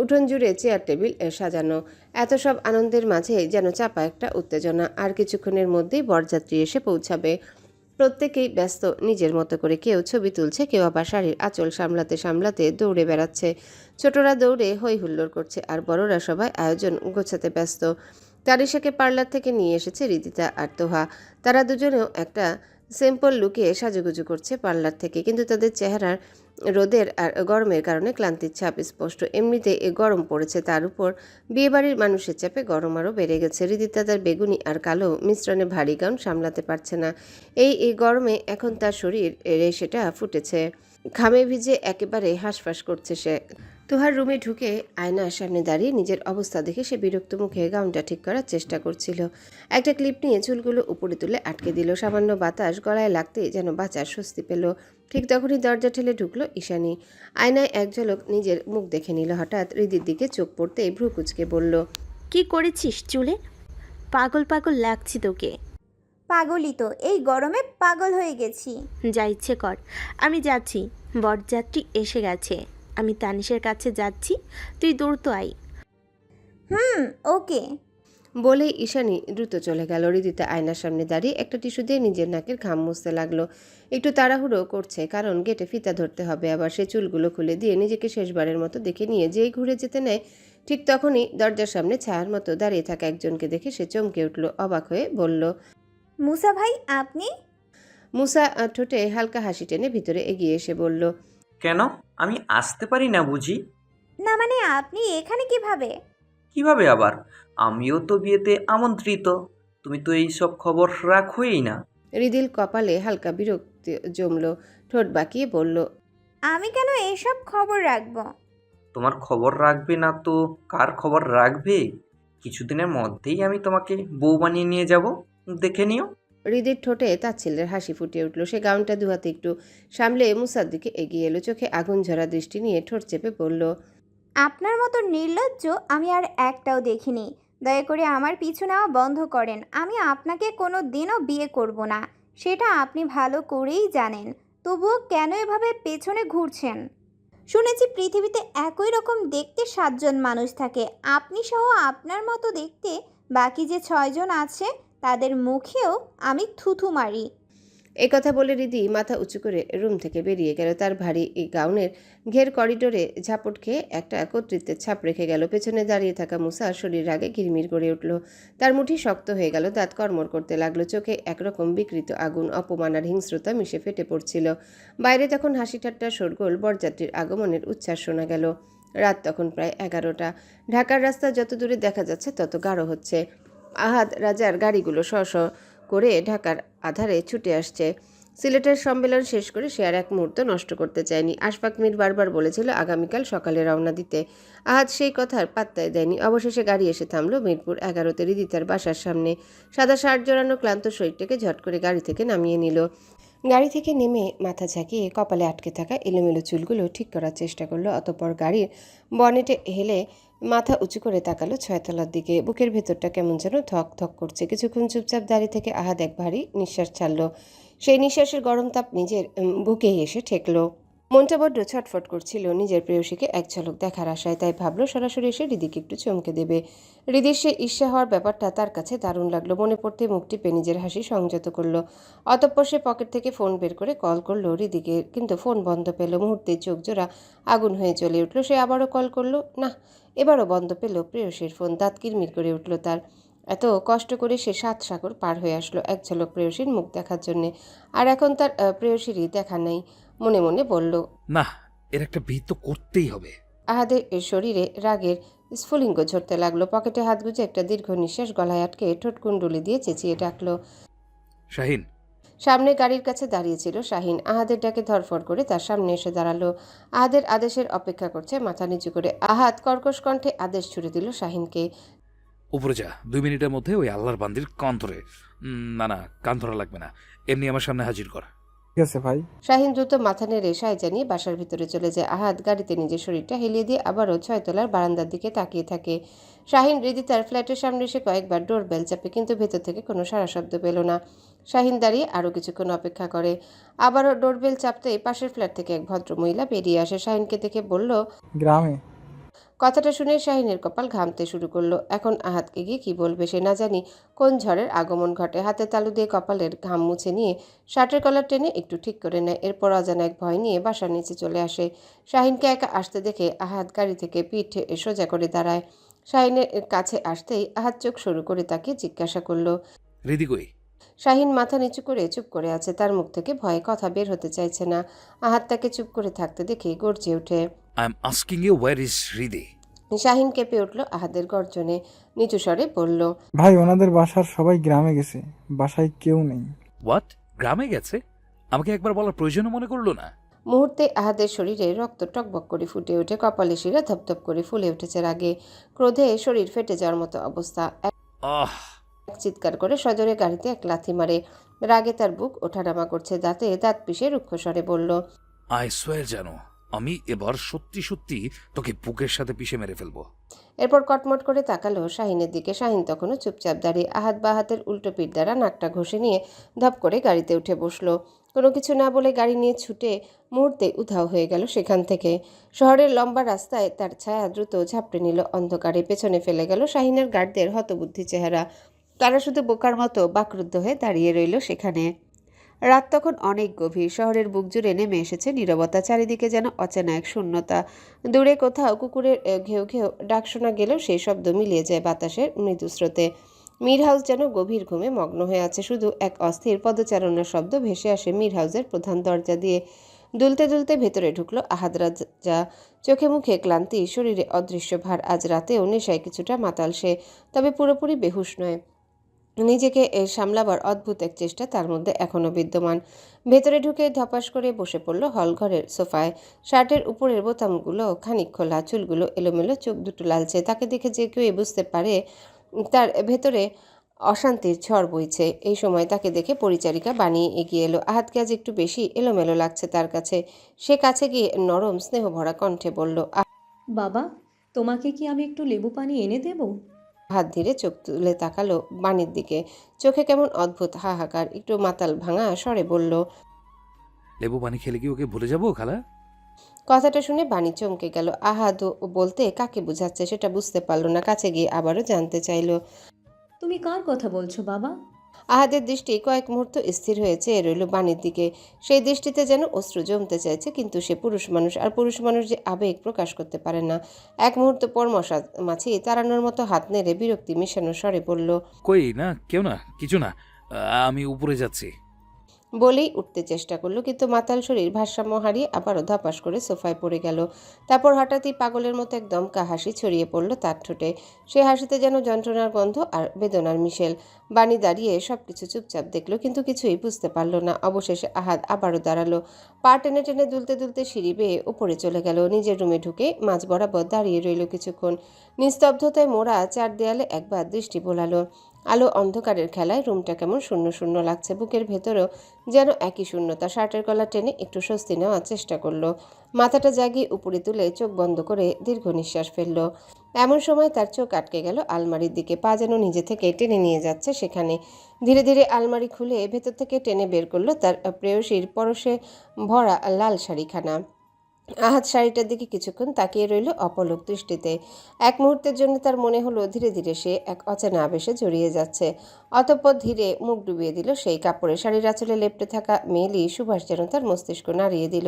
উঠোন জুড়ে চেয়ার টেবিল সাজানো। এত সব আনন্দের মাঝে যেন চাপা একটা উত্তেজনা। আর কিছুক্ষণের মধ্যেই বরযাত্রী এসে পৌঁছাবে। প্রত্যেকেই ব্যস্ত নিজের মতো করে। কেউ ছবি তুলছে, কেউ আবার শাড়ির আঁচল সামলাতে সামলাতে দৌড়ে বেড়াচ্ছে। ছোটরা দৌড়ে হই হুল্লোড় করছে, আর বড়রা সবাই আয়োজন গোছাতে ব্যস্ত। তারিশাকে পার্লার থেকে নিয়ে এসেছে রিদিতা আর তোহা। তারা দুজনেও একটা সিম্পল লুকে সাজুগুজু করছে পার্লার থেকে, কিন্তু তাদের চেহারার রোদের আর গরমের কারণে ক্লান্তির ছাপ স্পষ্ট। এমনিতে গরম পড়েছে, তার উপর বিয়েবাড়ির মানুষের চাপে গরম আরও বেড়ে গেছে। রিদিতা তার বেগুনি আর কালো মিশ্রণে ভারী গাউন সামলাতে পারছে না। এই গরমে এখন তার শরীর রেশেটা ফুটেছে, ঘামে ভিজে একেবারে হাঁসফাঁস করছে সে। তোহার রুমে ঢুকে আয়নার সামনে দাঁড়িয়ে নিজের অবস্থা দেখে সে বিরক্ত মুখে গাউনটা ঠিক করার চেষ্টা করছিল। একটা ক্লিপ নিয়ে চুলগুলো উপরে তুলে আটকে দিল। সামান্য বাতাস গলায় লাগতে যেন বাঁচার স্বস্তি পেল। ঠিক তখনই দরজা ঠেলে ঢুকলো ঈশানী। আয়নায় এক ঝলক নিজের মুখ দেখে নিল। হঠাৎ হৃদির দিকে চোখ পড়তে ভ্রু কুঁচকে বলল, কি করেছিস চুলে? পাগল পাগল লাগছি তোকে। পাগলই তো, এই গরমে পাগল হয়ে গেছি। যা ইচ্ছে কর, আমি যাচ্ছি। বরযাত্রী এসে গেছে, আমি তানিশের কাছে যাচ্ছি, তুই দৌড় তো আই। ওকে। বলেই ঈশানী দ্রুত চলে গেল। রিদিতা আয়নার সামনে দাঁড়িয়ে একটা টিস্যু দিয়ে নিজের নাকের ঘাম মুছতে লাগলো। একটু তাড়াহুড়ো করছে, কারণ গেটে ফিতা ধরতে হবে। আবার সে চুলগুলো খুলে দিয়ে নিজেকে শেষবারের মতো দেখে নিয়ে যেই ঘুরে যেতে নেয়, ঠিক তখনই দরজার সামনে ছায়ার মতো দাঁড়িয়ে থাকা একজনকে দেখে সে চমকে উঠল। অবাক হয়ে বলল, মুসা ভাই আপনি? মুসা ঠোঁটে হালকা হাসি টেনে ভিতরে এগিয়ে এসে বলল, কেন, আমি আসতে পারি না বুঝি? না মানে আপনি এখানে কিভাবে? কিভাবে আবার? আমিও তো বিয়েতে আমন্ত্রিত। তুমি তো এই সব খবর রাখোই না। রিদিল কপালে হালকা বিরক্তি জমল, ঠোঁট বাঁকিয়ে বলল, আমি কেন এসব খবর রাখবো? তোমার খবর রাখবে না তো কার খবর রাখবে? কিছুদিনের মধ্যেই আমি তোমাকে বউ বানিয়ে নিয়ে যাব, দেখে নিও। হৃদির ঠোঁটে তাচ্ছিল্যের হাসি ফুটে উঠল। সে গাউনটা দুহাতে একটু সামলে মুসার দিকে এগিয়ে এলো। চোখে আগুন ঝরা দৃষ্টি নিয়ে ঠোঁট চেপে বলল, আপনার মতো নির্লজ্জ আমি আর একটাও দেখিনি। দয়া করে আমার পিছু নেওয়া বন্ধ করেন। আমি আপনাকে কোনো দিনও বিয়ে করব না, সেটা আপনি ভালো করেই জানেন। তবুও কেন এভাবে পেছনে ঘুরছেন? শুনেছি পৃথিবীতে একই রকম দেখতে 7 জন মানুষ থাকে, আপনি সহ আপনার মতো দেখতে বাকি যে 6 জন আছে তাদের মুখেও আমি থুথু মারি। এই কথা বলে রিদি মাথা উঁচু করে রুম থেকে বেরিয়ে গেল। তার ভারী এই গাউনের ঘের করিডোরে ঝাপট খেয়ে একটা কর্তৃত্বের ছাপ রেখে গেল। পেছনে দাঁড়িয়ে থাকা মুসা শরীর রাগে ঘিরমির করে উঠল। তার মুঠি শক্ত হয়ে গেল, দাঁত কর্মর করতে লাগলো। চোখে একরকম বিকৃত আগুন, অপমান আর হিংস্রতা মিশে ফেটে পড়ছিল। বাইরে তখন হাসি ঠাট্টা শোরগোল, বরযাত্রীর আগমনের উচ্ছ্বাস শোনা গেল। রাত তখন প্রায় 11টা। ঢাকার রাস্তা যত দূরে দেখা যাচ্ছে তত গাঢ় হচ্ছে। আহাদ রাজার গাড়িগুলো শ করে ঢাকার আধারে ছুটে আসছে। সিলেটের সম্মেলন শেষ করে সে আর এক মুহূর্ত নষ্ট করতে চায়নি। আশফাক মীর বারবার বলেছিল আগামীকাল সকালে রওনা দিতে। আহাদ সেই কথার পাত্তাই দেয়নি। অবশেষে গাড়ি এসে থামলো মিরপুর 11-তে রিদিতার বাসার সামনে। সাদা শার্ট জড়ানো ক্লান্ত শরীরটাকে ঝট করে গাড়ি থেকে নামিয়ে নিল। গাড়ি থেকে নেমে মাথা ঝাঁকিয়ে কপালে আটকে থাকা এলোমেলো চুলগুলো ঠিক করার চেষ্টা করলো। অতঃপর গাড়ির বনেটে হেলে মাথা উঁচু করে তাকালো 6 তলার দিকে। বুকের ভেতরটা কেমন যেন ধক ধক করছে। কিছুক্ষণ চুপচাপ দাঁড়িয়ে থেকে আহাদ এক ভারী নিঃশ্বাস ছাড়ল। সেই নিঃশ্বাসের গরম তাপ নিজের বুকেই এসে ঠেকলো। মনটা বড্ড ছটফট করছিল নিজের প্রেয়সীকে এক ঝলক দেখার আশায়। তাই ভাবলো সরাসরি এসে রিদিকে একটু চমকে দেবে। হৃদির সে ঈর্ষা হওয়ার ব্যাপারটা তার কাছে দারুণ লাগলো। মনে পড়তে মুখটি পেয়ে নিজের হাসি সংযত করলো। অতঃপর সে পকেট থেকে ফোন বের করে কল করলো হৃদিকে, কিন্তু ফোন বন্ধ পেল। মুহূর্তে চোখ জোড়া আগুন হয়ে চলে উঠলো। সে আবারও কল করলো, না, এবারও বন্ধ পেল প্রেয়সীর ফোন। দাঁত কিরমির করে উঠল তার। এত কষ্ট করে সে 7 সাগর পার হয়ে আসলো এক ঝলক প্রেয়সীর মুখ দেখার জন্যে, আর এখন তার প্রেয়সীরই দেখা নেই। মনে মনে বলল, না, এর একটা বিহিত তো করতেই হবে। আহাদের শরীরে রাগের স্ফুলিঙ্গ ঝরতে লাগলো। পকেটে হাত গুজে একটা দীর্ঘ নিঃশ্বাস গলায় আটকে ঠোঁট কুণ্ডুলি দিয়ে চেঁচিয়ে ডাকলো, শাহিন। সামনে গাড়ির কাছে দাঁড়িয়েছিল শাহিন। আহাদের ডাকে ধরফর করে তার সামনে এসে দাঁড়ালো। আহাদের আদেশের অপেক্ষা করছে মাথা নিচু করে। আহাদ কর্কশ কণ্ঠে আদেশ ছুড়ে দিল শাহিনকে, উপরে যা, 2 মিনিটের মধ্যে ওই আল্লাহর বান্দির কান ধরে। না, কান ধরা লাগবে না, এমনি আমার সামনে হাজির কর। ঠিক আছে ভাই। শাহিন দ্রুত মাথা নেড়ে সায় জানিয়ে বাসার ভিতরে চলে যায়। আহাদ গাড়িতে নিজের শরীরটা হেলিয়ে দিয়ে আবারও 6 তলার বারান্দার দিকে তাকিয়ে থাকে। শাহিন রিদিতার ফ্ল্যাটের সামনে এসে কয়েকবার ডোর বেল চাপে, কিন্তু ভেতর থেকে কোনো সাড়া শব্দ পেল না। শাহিন দাঁড়িয়ে আরও কিছুক্ষণ অপেক্ষা করে। আবারও ডোরবেল চাপতেই পাশের ফ্ল্যাট থেকে এক ভদ্রমহিলা বেরিয়ে আসে। শাহিনকে দেখে বলল, গ্রামে। কথাটা শুনে শাহিনের কপাল ঘামতে শুরু করলো। এখন আহাদকে গিয়ে কি বলবে সে না জানি কোন ঝড়ের আগমন ঘটে। হাতে তালু দিয়ে কপালের ঘাম মুছে নিয়ে শার্টের কলার টেনে একটু ঠিক করে নেয়। এরপর অজানা এক ভয় নিয়ে বাসার নিচে চলে আসে। শাহিনকে একা আসতে দেখে আহাদ গাড়ি থেকে পিঠ সোজা করে দাঁড়ায়। শাহিনের কাছে আসতেই আহাদ চোখ শুরু করে তাকে জিজ্ঞাসা করলো। রিদি কই? শাহিন মাথা নিচু করে চুপ করে আছে, তার মুখ থেকে ভয়ে কথা বের হতে চাইছে না। আহাদ তাকে চুপ করে থাকতে দেখে গর্জে ওঠে। I am asking you where is Ridi? Shahin কেঁপে উঠল আহাদের গর্জনে, নিচু স্বরে বলল, ভাই ওনাদের বাসার সবাই গ্রামে গেছে, বাসায় কেউ নেই। হোয়াট? গ্রামে গেছে? আমাকে একবার বলার প্রয়োজনও মনে করলো না? মুহূর্তে আহাদের শরীরে রক্ত টকবক করে ফুটে ওঠে, কপালে শিরা ধপধপ করে ফুলে উঠেছে রাগে, ক্রোধে শরীর ফেটে যাওয়ার মতো অবস্থা। আহ! এক চিৎকার করে সজোরে গাড়িতে এক লাথি মারে। রাগে তার বুক ওঠানামা করছে, দাঁতে দাঁত পিষে রুক্ষ স্বরে বলল, আই সোয়ার জানো, আমি এবার সত্যি সত্যি তোকে বুকের সাথে পিষে মেরে ফেলবো। এরপর কটমট করে তাকালো শাহিনের দিকে। শাহিন তখনও চুপচাপ দাঁড়িয়ে, আহাত বা হাতের উল্টো পিঠ দ্বারা নাকটা ঘষে নিয়ে ধপ করে গাড়িতে উঠে বসলো। কোনো কিছু না বলে গাড়ি নিয়ে ছুটে মুহূর্তে উধাও হয়ে গেল সেখান থেকে। শহরের লম্বা রাস্তায় তার ছায়া দ্রুত ঝাপটে নিল অন্ধকারে, পেছনে ফেলে গেল শাহিনের গার্ডদের হতবুদ্ধি চেহারা। তারা শুধু বোকার মতো বাকরুদ্ধ হয়ে দাঁড়িয়ে রইল সেখানে। রাত তখন অনেক গভীর, শহরের বুক জুড়ে নেমে এসেছে নীরবতা, চারিদিকে যেন অচেনা এক শূন্যতা। দূরে কোথাও কুকুরের ঘেউ ঘেউ ডাক শোনা গেলেও সেই শব্দ মিলিয়ে যায় বাতাসের মৃদু স্রোতে। মীর হাউস যেন গভীর ঘুমে মগ্ন হয়ে আছে, শুধু এক অস্থির পদচারণার শব্দ ভেসে আসে মীর হাউসের প্রধান দরজা দিয়ে। দুলতে দুলতে ভেতরে ঢুকলো আহাদ রাজা, চোখে মুখে ক্লান্তি, শরীরে অদৃশ্য ভার। আজ রাতেও নেশায় কিছুটা মাতাল সে, তবে পুরোপুরি বেহুশ নয়। নিজেকে সামলাবার অদ্ভুত এক চেষ্টা তার মধ্যে এখনও বিদ্যমান। ভেতরে ঢুকে ধপাস করে বসে পড়ল হলঘরের সোফায়। শার্টের উপরের বোতামগুলো খানিক খোলা, চুলগুলো এলোমেলো, চোখ দুটো লালচে। তাকে দেখে যে কেউ বুঝতে পারে তার ভেতরে অশান্তির ঝড় বইছে। এই সময় তাকে দেখে পরিচারিকা বানিয়ে এগিয়ে এলো। আহাতকে আজ একটু বেশি এলোমেলো লাগছে তার কাছে। সে কাছে গিয়ে নরম স্নেহভরা কণ্ঠে বলল, বাবা, তোমাকে কি আমি একটু লেবু পানি এনে দেব? হাত ধীরে চোখ তুলে তাকালো বাণীর দিকে, চোখে কেমন অদ্ভুত হাহাকার। একটু মাতাল ভাঙা স্বরে বলল, লেবু পানি খেলে কি ওকে ভুলে যাবো খালা? কথাটা শুনে বাণী চমকে গেল। আহাদও বলতে কাকে বুঝাচ্ছে সেটা বুঝতে পারল না। কাছে গিয়ে আবারও জানতে চাইল, তুমি কার কথা বলছো বাবা? আহাদের দৃষ্টি কয়েক মুহূর্ত স্থির হয়ে চেয়ে রইল বাণীর দিকে। সেই দৃষ্টিতে যেন অশ্রু জমতে চাইছে, কিন্তু সে পুরুষ মানুষ, আর পুরুষ মানুষ যে আবেগ প্রকাশ করতে পারে না। এক মুহূর্ত পর মশা মাছি তাড়ানোর মতো হাত নেড়ে বিরক্তি মিশানো স্বরে বলল, কই না, কেউ না, কিছু না, আমি উপরে যাচ্ছি। বলেই উঠতে চেষ্টা করলো, কিন্তু মাতাল শরীর ভারসাম্য হারিয়ে আবারও ধপাস করে সোফায় পড়ে গেল। তারপর হঠাৎই পাগলের মতো এক দমকা হাসি ছড়িয়ে পড়ল তার ঠোঁটে। সে হাসিতে যেন যন্ত্রণার গন্ধ আর বেদনার মিশেল। বাণী দাঁড়িয়ে সবকিছু চুপচাপ দেখলো, কিন্তু কিছুই বুঝতে পারল না। অবশেষে আহাদ আবারও দাঁড়ালো, পা টেনে টেনে দুলতে দুলতে সিঁড়ি বেয়ে উপরে চলে গেল। নিজের রুমে ঢুকে মাঝ বরাবর দাঁড়িয়ে রইল কিছুক্ষণ। নিস্তব্ধতায় মোড়া চার দেয়ালে একবার দৃষ্টি বোলালো। আলো অন্ধকারের খেলায় রুমটা কেমন শূন্য শূন্য লাগছে। বুকের ভেতরেও যেন একই শূন্যতা। শার্টের গলা টেনে একটু স্বস্তি নেওয়ার চেষ্টা করলো। মাথাটা জাগিয়ে উপরে তুলে চোখ বন্ধ করে দীর্ঘ নিঃশ্বাস ফেলল। এমন সময় তার চোখ আটকে গেল আলমারির দিকে। পা যেন নিজে থেকে টেনে নিয়ে যাচ্ছে সেখানে। ধীরে ধীরে আলমারি খুলে ভেতর থেকে টেনে বের করলো তার প্রেয়সীর পরশে ভরা লাল শাড়িখানা। আহাদ শাড়িটার দিকে কিছুক্ষণ তাকিয়ে রইল অপলক দৃষ্টিতে। এক মুহূর্তের জন্য তার মনে হলো ধীরে ধীরে সে এক অচেনা আবেশে জড়িয়ে যাচ্ছে। অতঃপর ধীরে মুখ ডুবিয়ে দিল সেই কাপড়ে। শাড়ির আঁচলে লেপ্টে থাকা মেলি সুবাস যেন তার মস্তিষ্ক নাড়িয়ে দিল।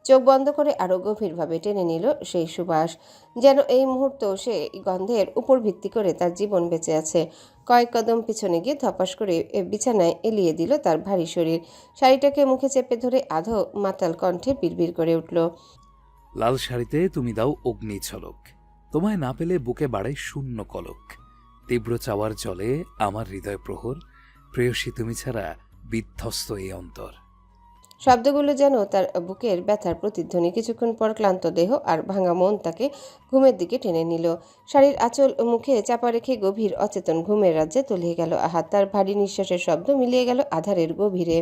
চোখ বন্ধ করে আরও গভীরভাবে টেনে নিল সেই সুবাস, যেন এই মুহূর্ত সে গন্ধের উপর ভিত্তি করে তার জীবন বেঁচে আছে। কয়েক কদম পিছনে গিয়ে ধপাস করে বিছানায় এলিয়ে দিল তার ভারী শরীর। শাড়িটাকে মুখে চেপে ধরে আধো মাতাল কণ্ঠে বিড়বিড় করে উঠল, লাল শাড়িতে তুমি দাও অগ্নি ঝলক, তোমায় না পেলে বুকে বাড়ে শূন্য কলক, তীব্র চাওয়ার জলে আমার হৃদয় প্রহর, প্রেয়সী তুমি ছাড়া বিধ্বস্ত এই অন্তর। শব্দগুলো যেন তার বুকের ব্যথার প্রতিধ্বনি। কিছুক্ষণ পর ক্লান্ত দেহ আর ভাঙা মন তাকে ঘুমের দিকে টেনে নিল। শাড়ির আঁচল মুখে চাপা রেখে গভীর অচেতন ঘুমের রাজ্যে তলিয়ে গেল আহাদ। তার ভারী নিঃশ্বাসের শব্দ মিলিয়ে গেল আধারের গভীরে।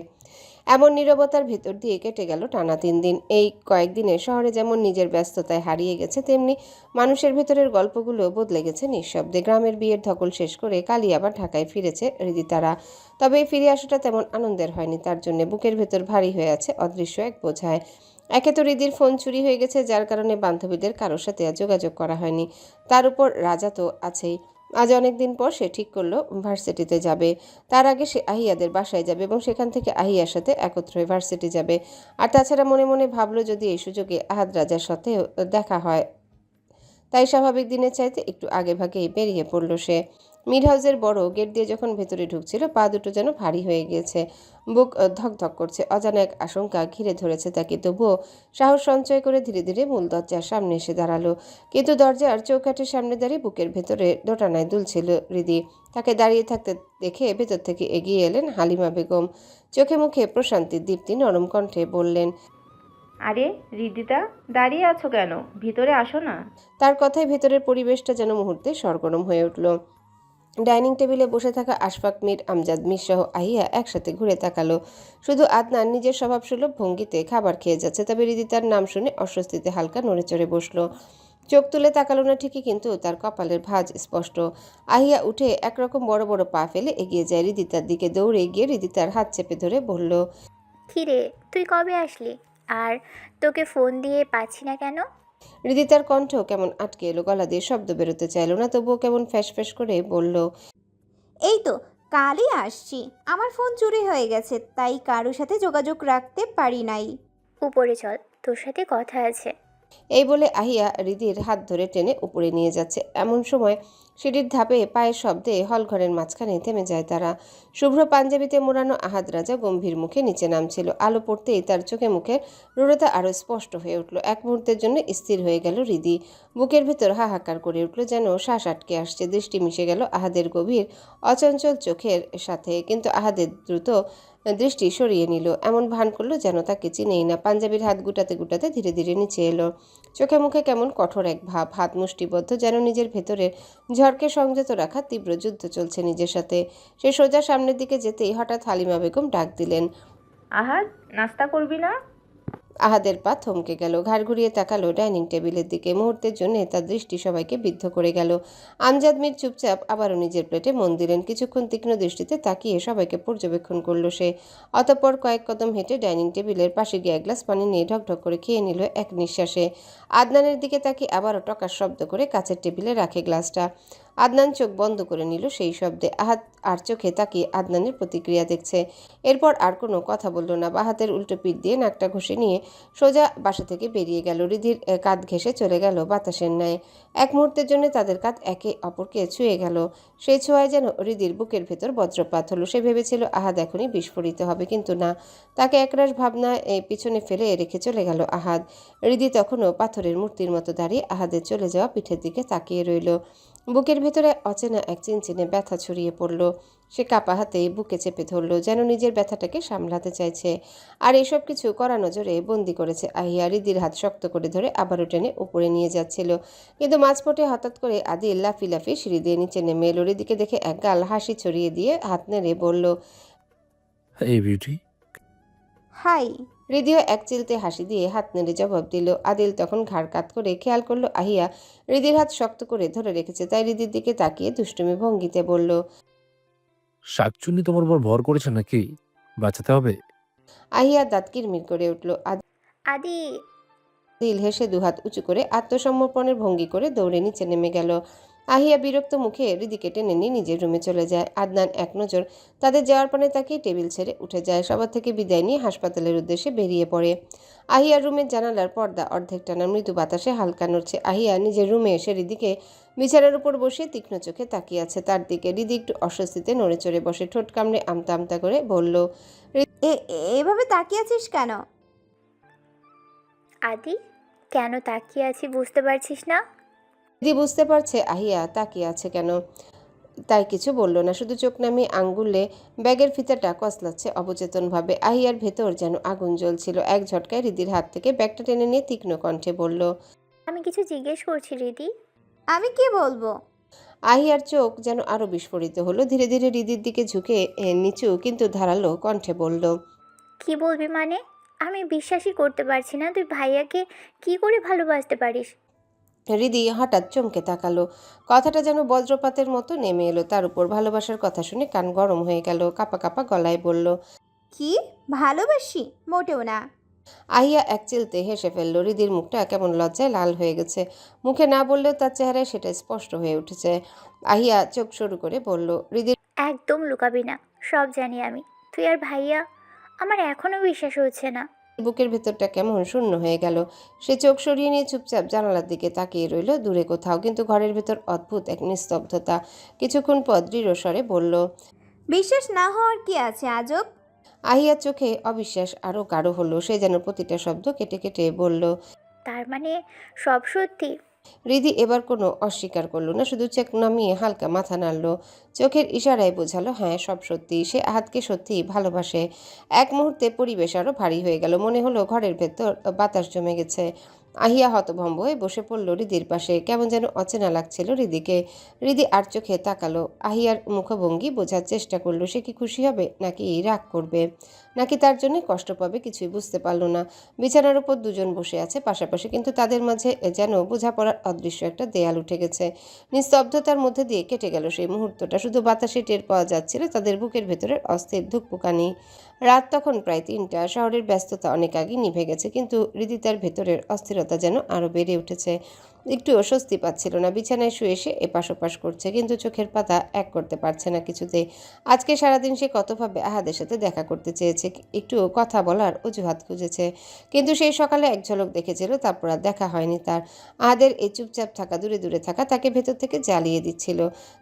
এমন নীরবতার ভেতর দিয়ে কেটে গেল টানা 3 দিন। এই কয়েকদিনে শহরে যেমন নিজের ব্যস্ততায় হারিয়ে গেছে, তেমনি মানুষের ভেতরের গল্পগুলো বদলে গেছে নিঃশব্দে। গ্রামের বিয়ের ধকল শেষ করে কালই আবার ঢাকায় ফিরেছে হৃদিতারা। তবে এই ফিরে আসাটা তেমন আনন্দের হয়নি তার জন্য। বুকের ভেতর ভারী হয়ে আছে অদৃশ্য এক বোঝায়। একে তো হৃদির ফোন চুরি হয়ে গেছে, যার কারণে বান্ধবীদের কারোর সাথে আর যোগাযোগ করা হয়নি। তার উপর রাজা তো আছেই। আজ অনেক দিন পর সে ঠিক করলো ভার্সিটিতে যাবে। তার আগে সে আহিয়াদের বাসায় যাবে এবং সেখান থেকে আহিয়ার সাথে একত্র হয়ে ভার্সিটি যাবে। আর তাছাড়া মনে মনে ভাবলো যদি এই সুযোগে আহাদ রাজার সাথেও দেখা হয় তাই স্বাভাবিক দিনের চাইতে একটু আগে ভাগেই বেরিয়ে পড়ল সে। মিড হাউসের বড় গেট দিয়ে যখন ভেতরে ঢুকছিল পা দুটো যেন ভারী হয়ে গিয়েছে, বুক ধকধক করছে, অজানা এক আশঙ্কা ঘিরে ধরেছে তাকে। তবুও সাহস সঞ্চয় করে ধীরে ধীরে মূল দরজার সামনে এসে দাঁড়ালো। কিন্তু দরজার চৌকাঠের সামনে দাঁড়িয়ে বুকের ভেতরে দোটানায় দুলছিল হৃদি। তাকে দাঁড়িয়ে থাকতে দেখে ভেতর থেকে এগিয়ে এলেন হালিমা বেগম। চোখে মুখে প্রশান্তির দীপ্তি, নরম কণ্ঠে বললেন, আরে রিদিতা, দাঁড়িয়ে আছো কেন? ভিতরে আসো না। তার কথায় ভেতরের পরিবেশটা যেন মুহূর্তে সরগরম হয়ে উঠল। ডাইনিং টেবিলে বসে থাকা আশফাক মীর, আমজাদ মীর সহ আহিয়া একসাথে ঘুরে তাকালো। শুধু আদনান নিজের স্বভাবসুলভ ভঙ্গিতে খাবার খেয়ে যাচ্ছে, তবে হৃদিতার নাম শুনে অস্বস্তিতে হালকা নড়ে চড়ে বসলো। চোখ তুলে তাকালো না ঠিকই, কিন্তু তার কপালের ভাঁজ স্পষ্ট। আহিয়া উঠে একরকম বড় বড় পা ফেলে এগিয়ে যায় হৃদিতার দিকে। দৌড়ে গিয়ে হৃদিতার হাত চেপে ধরে বলল, কিরে, তুই কবে আসলি? আর তোকে ফোন দিয়ে পাচ্ছি না কেন? হৃদিতার কণ্ঠ কেমন আটকে এলো, গলা দিয়ে শব্দ বেরোতে চাইল না, তবুও কেমন ফ্যাস ফ্যাস করে বলল, এই তো কালই আসছি। আমার ফোন চুরি হয়ে গেছে, তাই কারোর সাথে যোগাযোগ রাখতে পারি নাই। উপরে চল, তোর সাথে কথা আছে। এই বলে আহিয়া হৃদির হাত ধরে টেনে উপরে নিয়ে যাচ্ছে। এমন সময় সিঁড়ির ধাপে পায়ের শব্দে হলঘরের মাঝখানে থেমে যায় তারা। শুভ্র পাঞ্জাবিতে মোড়ানো আহাদ রাজা গম্ভীর মুখে নিচে নামছিল। আলো পড়তেই তার চোখে মুখের রূঢ়তা আরও স্পষ্ট হয়ে উঠল। এক মুহূর্তের জন্য স্থির হয়ে গেল হৃদি। বুকের ভেতর হাহাকার করে উঠল, যেন শ্বাস আটকে আসছে। দৃষ্টি মিশে গেল আহাদের গভীর অচঞ্চল চোখের সাথে, কিন্তু আহাদের দ্রুত দৃষ্টি সরিয়ে নিল। এমন ভান করলো যেন তাকে চিনেই না। পাঞ্জাবির হাত গুটাতে গুটাতে ধীরে ধীরে নিচে এলো। চোখে মুখে কেমন কঠোর এক ভাব, হাত মুষ্টিবদ্ধ, যেন নিজের ভেতরের ঝড়কে সংযত রাখা তীব্র যুদ্ধ চলছে নিজের সাথে। সে সোজা সামনের দিকে যেতেই হঠাৎ হালিমা বেগম ডাক দিলেন, আহাদ, নাস্তা করবি না? আহাদের পা থমকে গেল। ঘাড় ঘুরিয়ে তাকালো ডাইনিং টেবিলের দিকে। মুহূর্তের জন্য তার দৃষ্টি সবাইকে বিদ্ধ করে গেল। আমজাদ মীর চুপচাপ আবারও নিজের প্লেটে মন দিলেন। কিছুক্ষণ তীক্ষ্ণ দৃষ্টিতে তাকিয়ে সবাইকে পর্যবেক্ষণ করলো সে। অতঃপর কয়েক কদম হেঁটে ডাইনিং টেবিলের পাশে গিয়ে এক গ্লাস পানি নিয়ে ঢকঢক করে খেয়ে নিল এক নিঃশ্বাসে। আদনানের দিকে তাকিয়ে আবারও টকার শব্দ করে কাছের টেবিলে রাখে গ্লাসটা। আদনান চোখ বন্ধ করে নিল সেই শব্দে। আহাদ আর চোখে তাকিয়ে আদনানের প্রতিক্রিয়া দেখছে। এরপর আর কোনো কথা বলল না। বাহাতের উল্টো পিঠ দিয়ে নাকটা ঘষে নিয়ে সোজা বাসা থেকে বেরিয়ে গেল। হৃদির কাঁধ ঘেঁষে চলে গেল বাতাসের ন্যায়। এক মুহূর্তের জন্য তাদের কাঁধ একে অপরকে ছুঁয়ে গেল। সেই ছোঁয়ায় যেন হৃদির বুকের ভেতর বজ্রপাত হলো। সে ভেবেছিল আহাদ এখনই বিস্ফোরিত হবে, কিন্তু না, তাকে একরাশ ভাবনা পিছনে ফেলে রেখে চলে গেল আহাদ। হৃদি তখনও পাথরের মূর্তির মতো দাঁড়িয়ে আহাদের চলে যাওয়া পিঠের দিকে তাকিয়ে রইল। বুকের ভেতরে অচেনা এক চিনচিনে ব্যথা ছড়িয়ে পড়ল। সে কাপা হাতেই বুকে চেপে ধরল, যেন নিজের ব্যথাটাকে সামলাতে চাইছে। আর এসব কিছু কড়া নজরে বন্দি করেছে আহিয়া। হৃদির হাত শক্ত করে ধরে আবারও টেনে উপরে নিয়ে যাচ্ছিল, কিন্তু মাঝপথে হঠাৎ করে আদিল লাফি লাফি সিঁড়ি দিয়ে নিচে নেমে এলো। হৃদিকে দেখে একগাল হাসি ছড়িয়ে দিয়ে হাত নেড়ে বলল, এই বিউটি। হাই। হৃদিও এক চিলতে হাসি দিয়ে হাত নেড়ে জবাব দিল। আদিল তখন ঘাড় কাত করে খেয়াল করলো আহিয়া হৃদির হাত শক্ত করে ধরে রেখেছে, তাই হৃদির দিকে তাকিয়ে দুষ্টুমি ভঙ্গিতে বলল, শাকচুন্নি তোমার উপর ভর করেছে নাকি? বাঁচাতে হবে। আহিয়া দাঁত কিরমির করে উঠল। আদি, আদিল হেসে দুহাত উঁচু করে আত্মসমর্পণের ভঙ্গি করে দৌড়ে নিচে নেমে গেল। আহিয়া বিরক্ত মুখে হৃদিকে টেনে নিয়ে নিজের রুমে চলে যায়। আদনান এক নজর তাদের যাওয়ার পানে তাকিয়ে টেবিল ছেড়ে উঠে যায়। সবার থেকে বিদায় নিয়ে হাসপাতালের উদ্দেশ্যে বেরিয়ে পড়ে। আহিয়ার রুমের জানালার পর্দা অর্ধেক টানা, মৃদু বাতাসে হালকা নড়ছে। আহিয়া নিজের রুমে এসে হৃদিকে বিছানার উপর বসিয়ে তীক্ষ্ণ চোখে তাকিয়ে আছে তার দিকে। হৃদি একটু অস্বস্তিতে নড়ে চড়ে বসে, ঠোঁট কামড়ে আমতা আমতা করে বলল, এভাবে তাকিয়ে আছিস কেন? আদি, কেন তাকিয়ে আছি বুঝতে পারছিস না? হৃদি বুঝতে পারছে আহিয়া তাকিয়ে আছে কেন, তাই কিছু বলল না। শুধু চোখ নামিয়ে আঙ্গুলে ব্যাগের ফিতাটা কসলাচ্ছে অবচেতনভাবে। আহিয়ার ভেতর যেন আগুন জ্বলছিল। এক ঝটকায় হৃদির হাত থেকে ব্যাগটা টেনে নিয়ে তীক্ষ্ণ কণ্ঠে বলল, আমি কিছু জিজ্ঞেস করছি রিদি। আমি কি বলবো? আহিয়ার চোখ যেন আরো বিস্ফোরিত হলো। ধীরে ধীরে হৃদির দিকে ঝুঁকে নিচু কিন্তু ধারালো কণ্ঠে বলল, কি বলবি মানে? আমি বিশ্বাসই করতে পারছি না তুই ভাইয়াকে কি করে ভালোবাসতে পারিস। হৃদি হঠাৎ চমকে তাকালো। কথাটা যেন বজ্রপাতের মতো নেমে এলো তার উপর। ভালোবাসার কথা শুনে কান গরম হয়ে গেল। কাপা কাপা গলায় বলল, কি ভালোবাসি? মোটেও না। আহিয়া এক চিলতে হেসে ফেলল। হৃদির মুখটা কেমন লজ্জায় লাল হয়ে গেছে। মুখে না বললেও তার চেহারায় সেটা স্পষ্ট হয়ে উঠেছে। আহিয়া চোখ শুরু করে বলল, হৃদির একদম লুকাবি না, সব জানি আমি। তুই আর ভাইয়া, আমার এখনো বিশ্বাস হচ্ছে না। বুকের ভেতরটা কেমন শূন্য হয়ে গেল। সে চোখ সরিয়ে নিয়ে চুপচাপ জানালার দিকে তাকিয়ে রইল দূরে কোথাও, কিন্তু ঘরের ভেতর অদ্ভুত এক নিস্তব্ধতা। কিছুক্ষণ পর দৃঢ় স্বরে বলল, বিশ্বাস না হওয়ার কি আছে আজব? আহিয়ার চোখে অবিশ্বাস আরও গাঢ় হলো। সে যেন প্রতিটা শব্দ কেটে কেটে বলল, তার মানে সব সত্যি? রিধি এবার কোনো অস্বীকার করলো না, শুধু চোখ নামিয়ে হালকা মাথা নাড়ল। চোখের ইশারায় বোঝালো হ্যাঁ সব সত্যি। সে আহাদকে সত্যিই ভালোবাসে। এক মুহূর্তে পরিবেশ আরও ভারী হয়ে গেল। মনে হলো ঘরের ভেতর বাতাস জমে গেছে। আহিয়া হতভম্ব হয়ে বসে পড়ল রিদির পাশে। কেমন যেন অচেনা লাগছিল রিদিকে। রিদি আর চোখে তাকালো। আহিয়ার মুখভঙ্গি বোঝার চেষ্টা করলো। সে কি খুশি হবে, নাকি রাগ করবে, নাকি তার জন্য কষ্ট পাবে, কিছুই বুঝতে পারল না। বিছানার উপর দুজন বসে আছে পাশাপাশি, কিন্তু তাদের মাঝে যেন বোঝাপড়ার অদৃশ্য একটা দেয়াল উঠে গেছে। নিস্তব্ধতার মধ্যে দিয়ে কেটে গেল সেই মুহূর্তটা। শুধু বাতাসে টের পাওয়া যাচ্ছিল তাদের বুকের ভেতরের অস্থির ধুকপুকানি। রাত তখন প্রায় ৩টা। শহরের ব্যস্ততা অনেক আগে নিভে গেছে, কিন্তু হৃদিতার ভেতরের অস্থিরতা যেন আরও বেড়ে উঠেছে। একটু স্বস্তি পাচ্ছিল না। বিছানায় শুয়ে সে এপাশ ওপাশ করছে, কিন্তু চোখের পাতা এক করতে পারছে না কিছুতেই। আজকে সারাদিন সে কতভাবে আহাদের সাথে দেখা করতে চেয়েছে, একটু কথা বলার অজুহাত খুঁজেছে, কিন্তু সেই সকালে এক ঝলক দেখেছিল, তারপর আর দেখা হয়নি তার। আহাদের এই চুপচাপ থাকা, দূরে দূরে থাকা তাকে ভেতর থেকে জ্বালিয়ে দিচ্ছিল।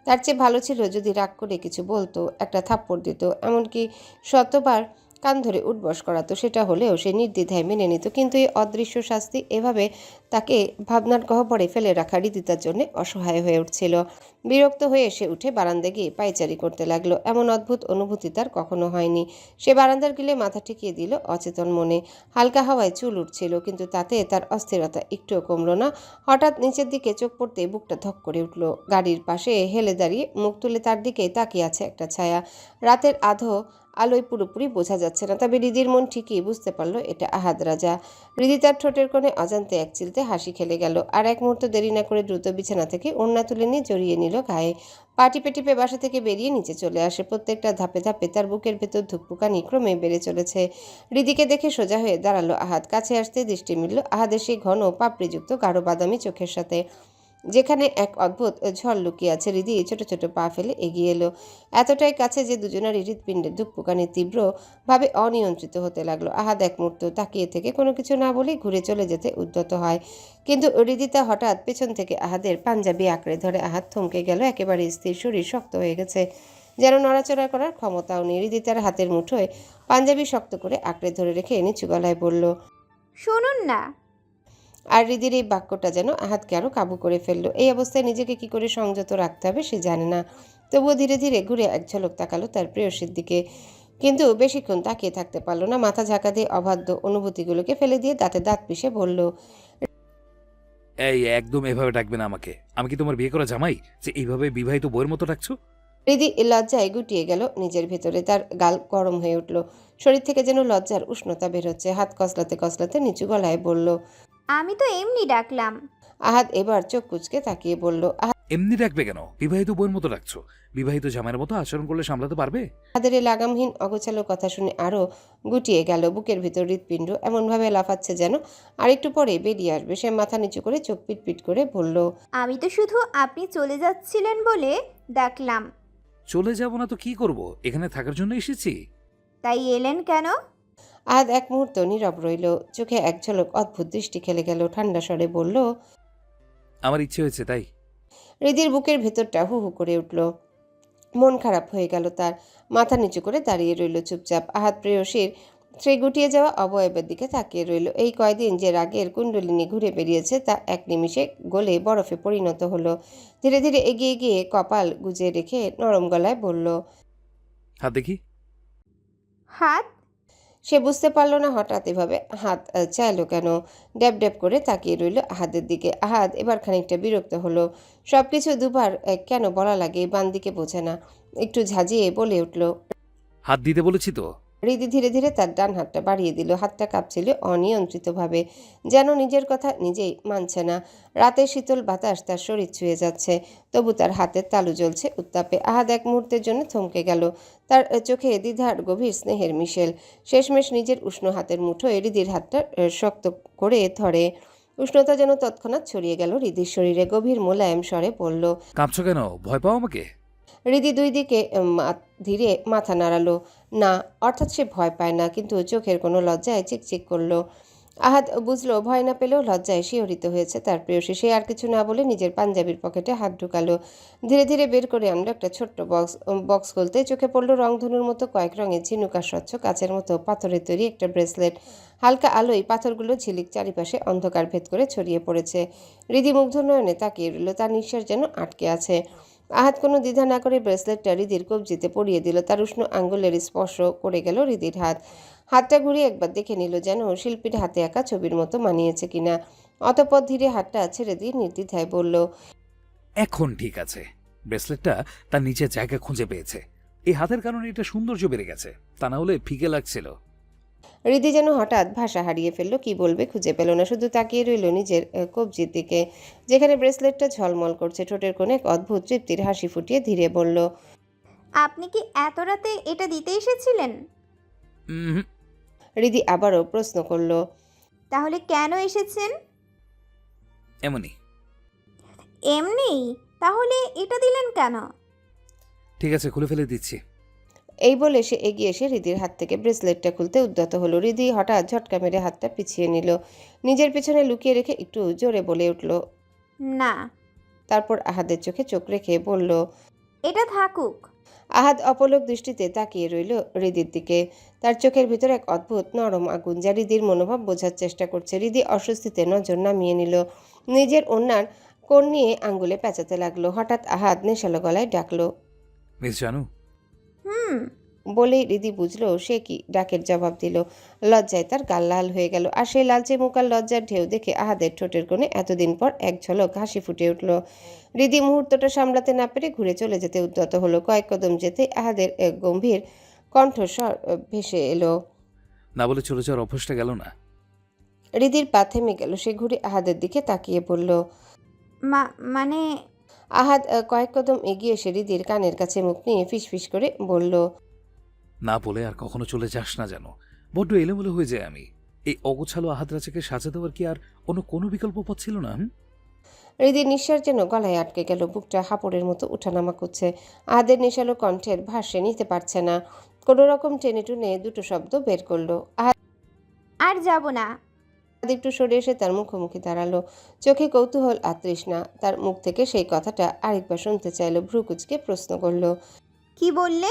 তার চেয়ে ভালো ছিল যদি রাগ করে কিছু বলতো, একটা থাপ্পড় দিত, এমনকি শতবার কান ধরে উঠবস করাতো, সেটা হলেও সে নির্দ্বিধায় মেনে নিত। কিন্তু এই অদৃশ্য শাস্তি এভাবে তাকে ভাবনার গহ্বরে ফেলে রাখা রিদিতার জন্য অসহায় হয়ে উঠছিল। বিরক্ত হয়ে সে উঠে বারান্দা গিয়ে পায়চারি করতে লাগলো। এমন অদ্ভুত অনুভূতি তার কখনো হয়নি। সে বারান্দার গিলে মাথা ঠেকিয়ে দিল অচেতন মনে। হালকা হাওয়ায় চুল উঠছিল, কিন্তু তাতে তার অস্থিরতা একটুও কমল না। হঠাৎ নিচের দিকে চোখ পড়তে বুকটা ধক করে উঠল। গাড়ির পাশে হেলে দাঁড়িয়ে মুখ তুলে তার দিকে তাকিয়ে আছে একটা ছায়া। রাতের আলোয় পুরোপুরি বোঝা যাচ্ছে না, তবে রিদির মন ঠিকই বুঝতে পারলো এটা আহাদ রাজা। রিদি তার ঠোঁটের কোণে অজান্তে এক চিলতে হাসি খেলে গেল। আর এক মুহূর্ত দেরি না করে দ্রুত বিছানা থেকে ওড়না তুলে নিয়ে জড়িয়ে নিল গায়ে। পা টিপে টিপে বাসা থেকে বেরিয়ে নিচে চলে আসে। প্রত্যেকটা ধাপে ধাপে তার বুকের ভেতর ধুকপুকানি ক্রমে বেড়ে চলেছে। রিদিকে দেখে সোজা হয়ে দাঁড়ালো আহাদ। কাছে আসতে দৃষ্টি মিলল আহাদের সেই ঘন পাপড়িযুক্ত গাঢ় বাদামি চোখের সাথে, যেখানে এক অদ্ভুত ঝড় লুকিয়ে আছে। হৃদি ছোট ছোট পা ফেলে এগিয়ে এলো, এতটাই কাছে যে দুজনারই হৃৎপিণ্ডের ধুকপুকানি তীব্রভাবে অনিয়ন্ত্রিত হতে লাগলো। আহাদ এক মুহূর্ত তাকিয়ে থেকে কোনো কিছু না বলেই ঘুরে চলে যেতে উদ্যত হয়, কিন্তু হৃদিতা হঠাৎ পেছন থেকে আহাদের পাঞ্জাবি আঁকড়ে ধরে। আহাদ থমকে গেল। একেবারে স্থির, শরীর শক্ত হয়ে গেছে, যেন নড়াচড়া করার ক্ষমতাও নেই। হৃদিতার হাতের মুঠোয় পাঞ্জাবি শক্ত করে আঁকড়ে ধরে রেখে নিচু গলায় বলল, শুনুন না। আর হৃদির এই বাক্যটা যেন আহাদকে আরও কাবু করে ফেললো। এই অবস্থায় নিজেকে কি করে সংযত রাখতে হবে সে জানে না। তবুও ধীরে ধীরে ঘুরে এক ঝলক তাকালো তার প্রেয়সীর দিকে, কিন্তু বেশিক্ষণ তাকিয়ে থাকতে পারলো না। মাথা ঝাঁকা দিয়ে অবাধ্য অনুভূতিগুলোকে ফেলে দিয়ে দাঁতে দাঁত পিষে বলল, এই একদম এভাবে ডাকবে না আমাকে। আমি কি তোমার বিয়ে করা জামাই যে এইভাবে বিবাহিত বইয়ের মতো ডাকছো? হৃদি লজ্জায় গুটিয়ে গেল নিজের ভেতরে। তার গাল গরম হয়ে উঠল। শরীর থেকে যেন লজ্জার উষ্ণতা বেরোচ্ছে। হাত কসলাতে কসলাতে নিচু গলায় বলল, আমি তো এমনি ডাকলাম। আহাদ এবার চোখ কুচকে তাকিয়ে বলল, এমনি ডাকবে কেন? বিবাহিত বইয়ের মতো ডাকছো। বিবাহিত জামাইয়ের মতো আচরণ করলে সামলাতে পারবে? আহাদের এই লাগামহীন অগোছালো কথা শুনে আরও গুটিয়ে গেল। বুকের ভিতর হৃৎপিণ্ড এমনভাবে লাফাচ্ছে যেন আরেকটু পরে বেরিয়ে আসবে। সে মাথা নিচু করে চোখ পিটপিট করে বলল, আমি তো শুধু আপনি চলে যাচ্ছিলেন বলে ডাকলাম। চলে যাব না তো কি করব? এখানে থাকার জন্য এসেছি। তাই এলেন কেন? আহাদ এক মুহূর্ত নীরব রইল। চোখে এক ঝলক অদ্ভুত দৃষ্টি খেলে গেল। ঠান্ডা স্বরে বলল, আমার ইচ্ছে হয়েছে তাই। হৃদির বুকের ভেতরটা হু হু করে উঠল। মন খারাপ হয়ে গেল তার। মাথা নিচু করে দাঁড়িয়ে রইল চুপচাপ। আহাদ প্রেয়সীর সেই গুটিয়ে যাওয়া অবয়বের দিকে তাকিয়ে রইল। এই কয়দিন যে রাগের কুণ্ডলিনী ঘুরে বেরিয়েছে তা এক নিমিষে গলে বরফে পরিণত হলো। ধীরে ধীরে এগিয়ে গিয়ে কপাল গুজে রেখে নরম গলায় বলল, হাত দেখি। হাত? সে বুঝতে পারল না হঠাৎ এভাবে হাত চাইলো কেন। ড্যাব ড্যাব করে তাকিয়ে রইল আহাদের দিকে। আহাদ এবার খানিকটা বিরক্ত হলো। সব কিছু দুবার কেন বলা লাগে বান দিকে বোঝে না। একটু ঝাঁঝিয়ে বলে উঠল, হাত দিতে বলেছি তো। হৃদি ধীরে ধীরে তার ডান হাতটা বাড়িয়ে দিল। হাতটা কাঁপছিল অনিয়ন্ত্রিতভাবে, যেন নিজের কথা নিজেই মানছে না। রাতের শীতল বাতাস তার শরীর ছুঁয়ে যাচ্ছে, তবু তার হাতের তালু জ্বলছে উত্তাপে। আহাদ এক মুহূর্তের জন্য থমকে গেল। তার চোখে দ্বিধার গভীর স্নেহের মিশেল। শেষমেশ নিজের উষ্ণ হাতের মুঠোয় হৃদির হাতটা শক্ত করে ধরে। উষ্ণতা যেন তৎক্ষণাৎ ছড়িয়ে গেল হৃদির শরীরে। গভীর মোলায়েম স্বরে বলল, কাঁপছো কেন? ভয় পাও আমাকে? হৃদি দুই দিকে ধীরে মাথা নাড়ালো। না, অর্থাৎ সে ভয় পায় না, কিন্তু চোখের কোনো লজ্জায় চিকচিক করলো। আহাদ বুঝলো ভয় না পেলেও লজ্জায় শিহরিত হয়েছে তার প্রেয়সী। সে আর কিছু না বলে নিজের পাঞ্জাবির পকেটে হাত ঢুকালো। ধীরে ধীরে বের করে আনলো একটা ছোট্ট বক্স খুলতে চোখে পড়লো রংধনুর মতো কয়েক রঙের ঝিনুকা স্বচ্ছ কাচের মতো পাথরের তৈরি একটা ব্রেসলেট। হালকা আলোয় পাথরগুলো ঝিলিক চারিপাশে অন্ধকার ভেদ করে ছড়িয়ে পড়েছে। হৃদি মুগ্ধ নয়নে তাকিয়ে রইল, তার নিঃশ্বাস যেন আটকে আছে। আহাত কোনো দ্বিধা না করে ব্রেসলেটটা হৃদির কবজিতে পরিয়ে দিল। তার উষ্ণ আঙ্গুলের স্পর্শ করে গেল হৃদির হাতটা ঘুরিয়ে একবার দেখে নিল যেন শিল্পীর হাতে আঁকা ছবির মতো মানিয়েছে কিনা। অতঃপর ধীরে হাতটা ছেড়ে দিয়ে নির্দ্বিধায় বলল, এখন ঠিক আছে। ব্রেসলেটটা তার নিচের জায়গা খুঁজে পেয়েছে। এই হাতের কারণে এটা সৌন্দর্য বেড়ে গেছে, তা না হলে ফিকে লাগছিল। হৃদি যেন হঠাৎ ভাষা হারিয়ে ফেললো, কি বলবে খুঁজে পেল না। শুধু তাকিয়ে রইল নিজের কবজির দিকে, যেখানে ব্রেসলেটটা ঝলমল করছে। ঠোঁটের কোণে এক অদ্ভুত তৃপ্তির হাসি ফুটিয়ে ধীরে বলল, আপনি কি এত রাতে এটা দিতে এসেছিলেন? হৃদি আবারও প্রশ্ন করল, তাহলে কেন এসেছেন? এমনি। এমনি? তাহলে এটা দিলেন কেন? ঠিক আছে, খুলে ফেলে দিচ্ছি। এই বলে সে এগিয়ে এসে হৃদির হাত থেকে ব্রেসলেটটা খুলতে উদ্যত হলো। হৃদি হঠাৎ ঝটকা মেরে হাতটা পিছিয়ে নিল, নিজের পেছনে লুকিয়ে রেখে একটু জোরে বলে উঠল, না। তারপর আহাদের চোখে চোখ রেখে বলল, এটা থাকুক। আহাদ অপলক দৃষ্টিতে তাকিয়ে রইল হৃদির দিকে। তার চোখের ভিতরে এক অদ্ভুত নরম আগুন, যা হৃদির মনোভাব বোঝার চেষ্টা করছে। হৃদি অস্বস্তিতে নজর নামিয়ে নিল, নিজের ওড়নার কোণ নিয়ে আঙ্গুলে পেঁচাতে লাগলো। হঠাৎ আহাদ নেশালো গলায় ডাকলো, মিস জানু। বলেই হৃদি বুঝলো সে কি ডাকের জবাব দিল। লজ্জায় তার গাল লাল হয়ে গেল। আর সেই লালচে মুখ আর লজ্জার ঢেউ দেখে আহাদের ঠোঁটের কোণে এতদিন পর এক ঝলক হাসি ফুটে উঠল। হৃদি মুহূর্তটা সামলাতে না পেরে ঘুরে চলে যেতে উদ্যত হলো। কয়েক কদম যেতে আহাদের এক গম্ভীর কণ্ঠস্বর ভেসে এলো, না বলে চলে যাওয়ার অভ্যাসটা গেল না। হৃদির পা থেমে গেল। সে ঘুরে আহাদের দিকে তাকিয়ে বলল, মানে? আহাদ কয়েক কদম এগিয়ে এসে হৃদির কানের কাছে মুখ নিয়ে ফিসফিস করে বলল, না বলে আর কখনো চলে যাস না যেন। বড্ড এলোমেলো হয়ে যায় আমি। এই অগোছালো আহাদ রাজাকে সাজা দেওয়ার কি আর অন্য কোনো বিকল্প পথ ছিল না? হৃদির নিঃশ্বাস যেন গলায় আটকে গেল, বুকটা হাঁপড়ের মতো উঠানামা করছে। আহাদের নেশালো কণ্ঠের ভাষ্যে নিতে পারছে না। কোনো রকম টেনে টুনে দুটো শব্দ বের করলো, আহাদ। আর যাব না। একটু সরে এসে তার মুখোমুখি দাঁড়ালো, চোখে কৌতূহল আর তৃষ্ণা। তার মুখ থেকে সেই কথাটা আরেকবার শুনতে চাইলো। ভ্রুকুচকে প্রশ্ন করলো, কি বললে?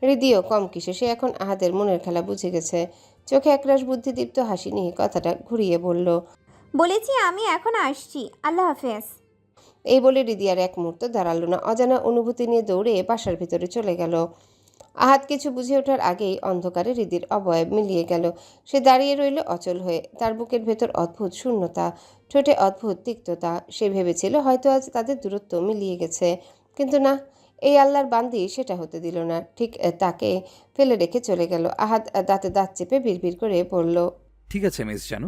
হৃদিও কম কিসে, সে এখন আহাদের মনের খেলা বুঝে গেছে। চোখে একরাশ বুদ্ধিদীপ্ত হাসি নিয়ে কথাটা ঘুরিয়ে বলল, বলেছি আমি এখন আসছি, আল্লাহ হাফেজ। এই বলে হৃদি আর এক মুহূর্ত দাঁড়ালো না। অজানা অনুভূতি নিয়ে দৌড়ে বাসার ভিতরে চলে গেল। আহাদ কিছু বুঝে ওঠার আগেই অন্ধকারে হৃদির অবয়ব মিলিয়ে গেল। সে দাঁড়িয়ে রইল অচল হয়ে। তার বুকের ভেতর অদ্ভুত শূন্যতা, ঠোঁটে অদ্ভুত তিক্ততা। সে ভেবেছিল হয়তো আজ তাদের দূরত্ব মিলিয়ে গেছে, কিন্তু না, এই আল্লাহর বান্দি সেটা হতে দিল না। ঠিক তাকে ফেলে রেখে চলে গেল। আহাদ দাঁতে দাঁত চেপে বিড়বিড় করে বলল, ঠিক আছে মিস জানু,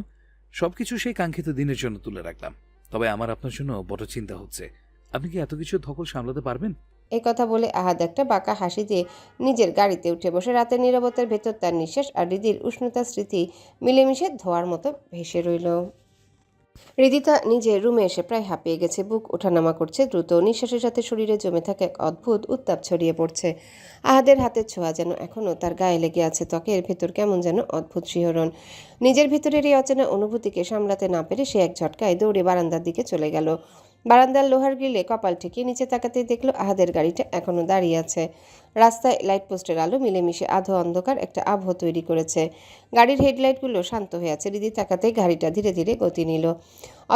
সবকিছু সেই কাঙ্ক্ষিত দিনের জন্য তুলে রাখলাম। তবে আমার আপনার জন্য বড় চিন্তা হচ্ছে। আপনি কি এত কিছু ধকল সামলাতে পারবেন? এই কথা বলে আহাদ একটা বাঁকা হাসি দিয়ে নিজের গাড়িতে উঠে বসে। রাতের নীরবতার ভেতর তার নিঃশ্বাস আর হৃদির উষ্ণতার স্মৃতি মিলেমিশে ধোয়ার মতো ভেসে রইল। হৃদিতা নিজের রুমে এসে প্রায় হাঁপিয়ে গেছে। বুক ওঠানামা করছে দ্রুত। নিঃশ্বাসের সাথে শরীরে জমে থাকা এক অদ্ভুত উত্তাপ ছড়িয়ে পড়ছে। আহাদের হাতের ছোঁয়া যেন এখনও তার গায়ে লেগে আছে। ত্বকের ভেতর কেমন যেন অদ্ভুত শিহরণ। নিজের ভিতরের এই অচেনা অনুভূতিকে সামলাতে না পেরে সে এক ঝটকায় দৌড়ে বারান্দার দিকে চলে গেল। বারান্দার লোহার গ্রিলে কপাল ঠেকিয়ে নিচে তাকাতেই দেখলো আহাদের গাড়িটা এখনও দাঁড়িয়ে আছে। রাস্তায় লাইট পোস্টের আলো মিলেমিশে আধো অন্ধকার একটা আবহ তৈরি করেছে। গাড়ির হেডলাইটগুলো শান্ত হয়ে আছে। হৃদি তাকাতেই গাড়িটা ধীরে ধীরে গতি নিল।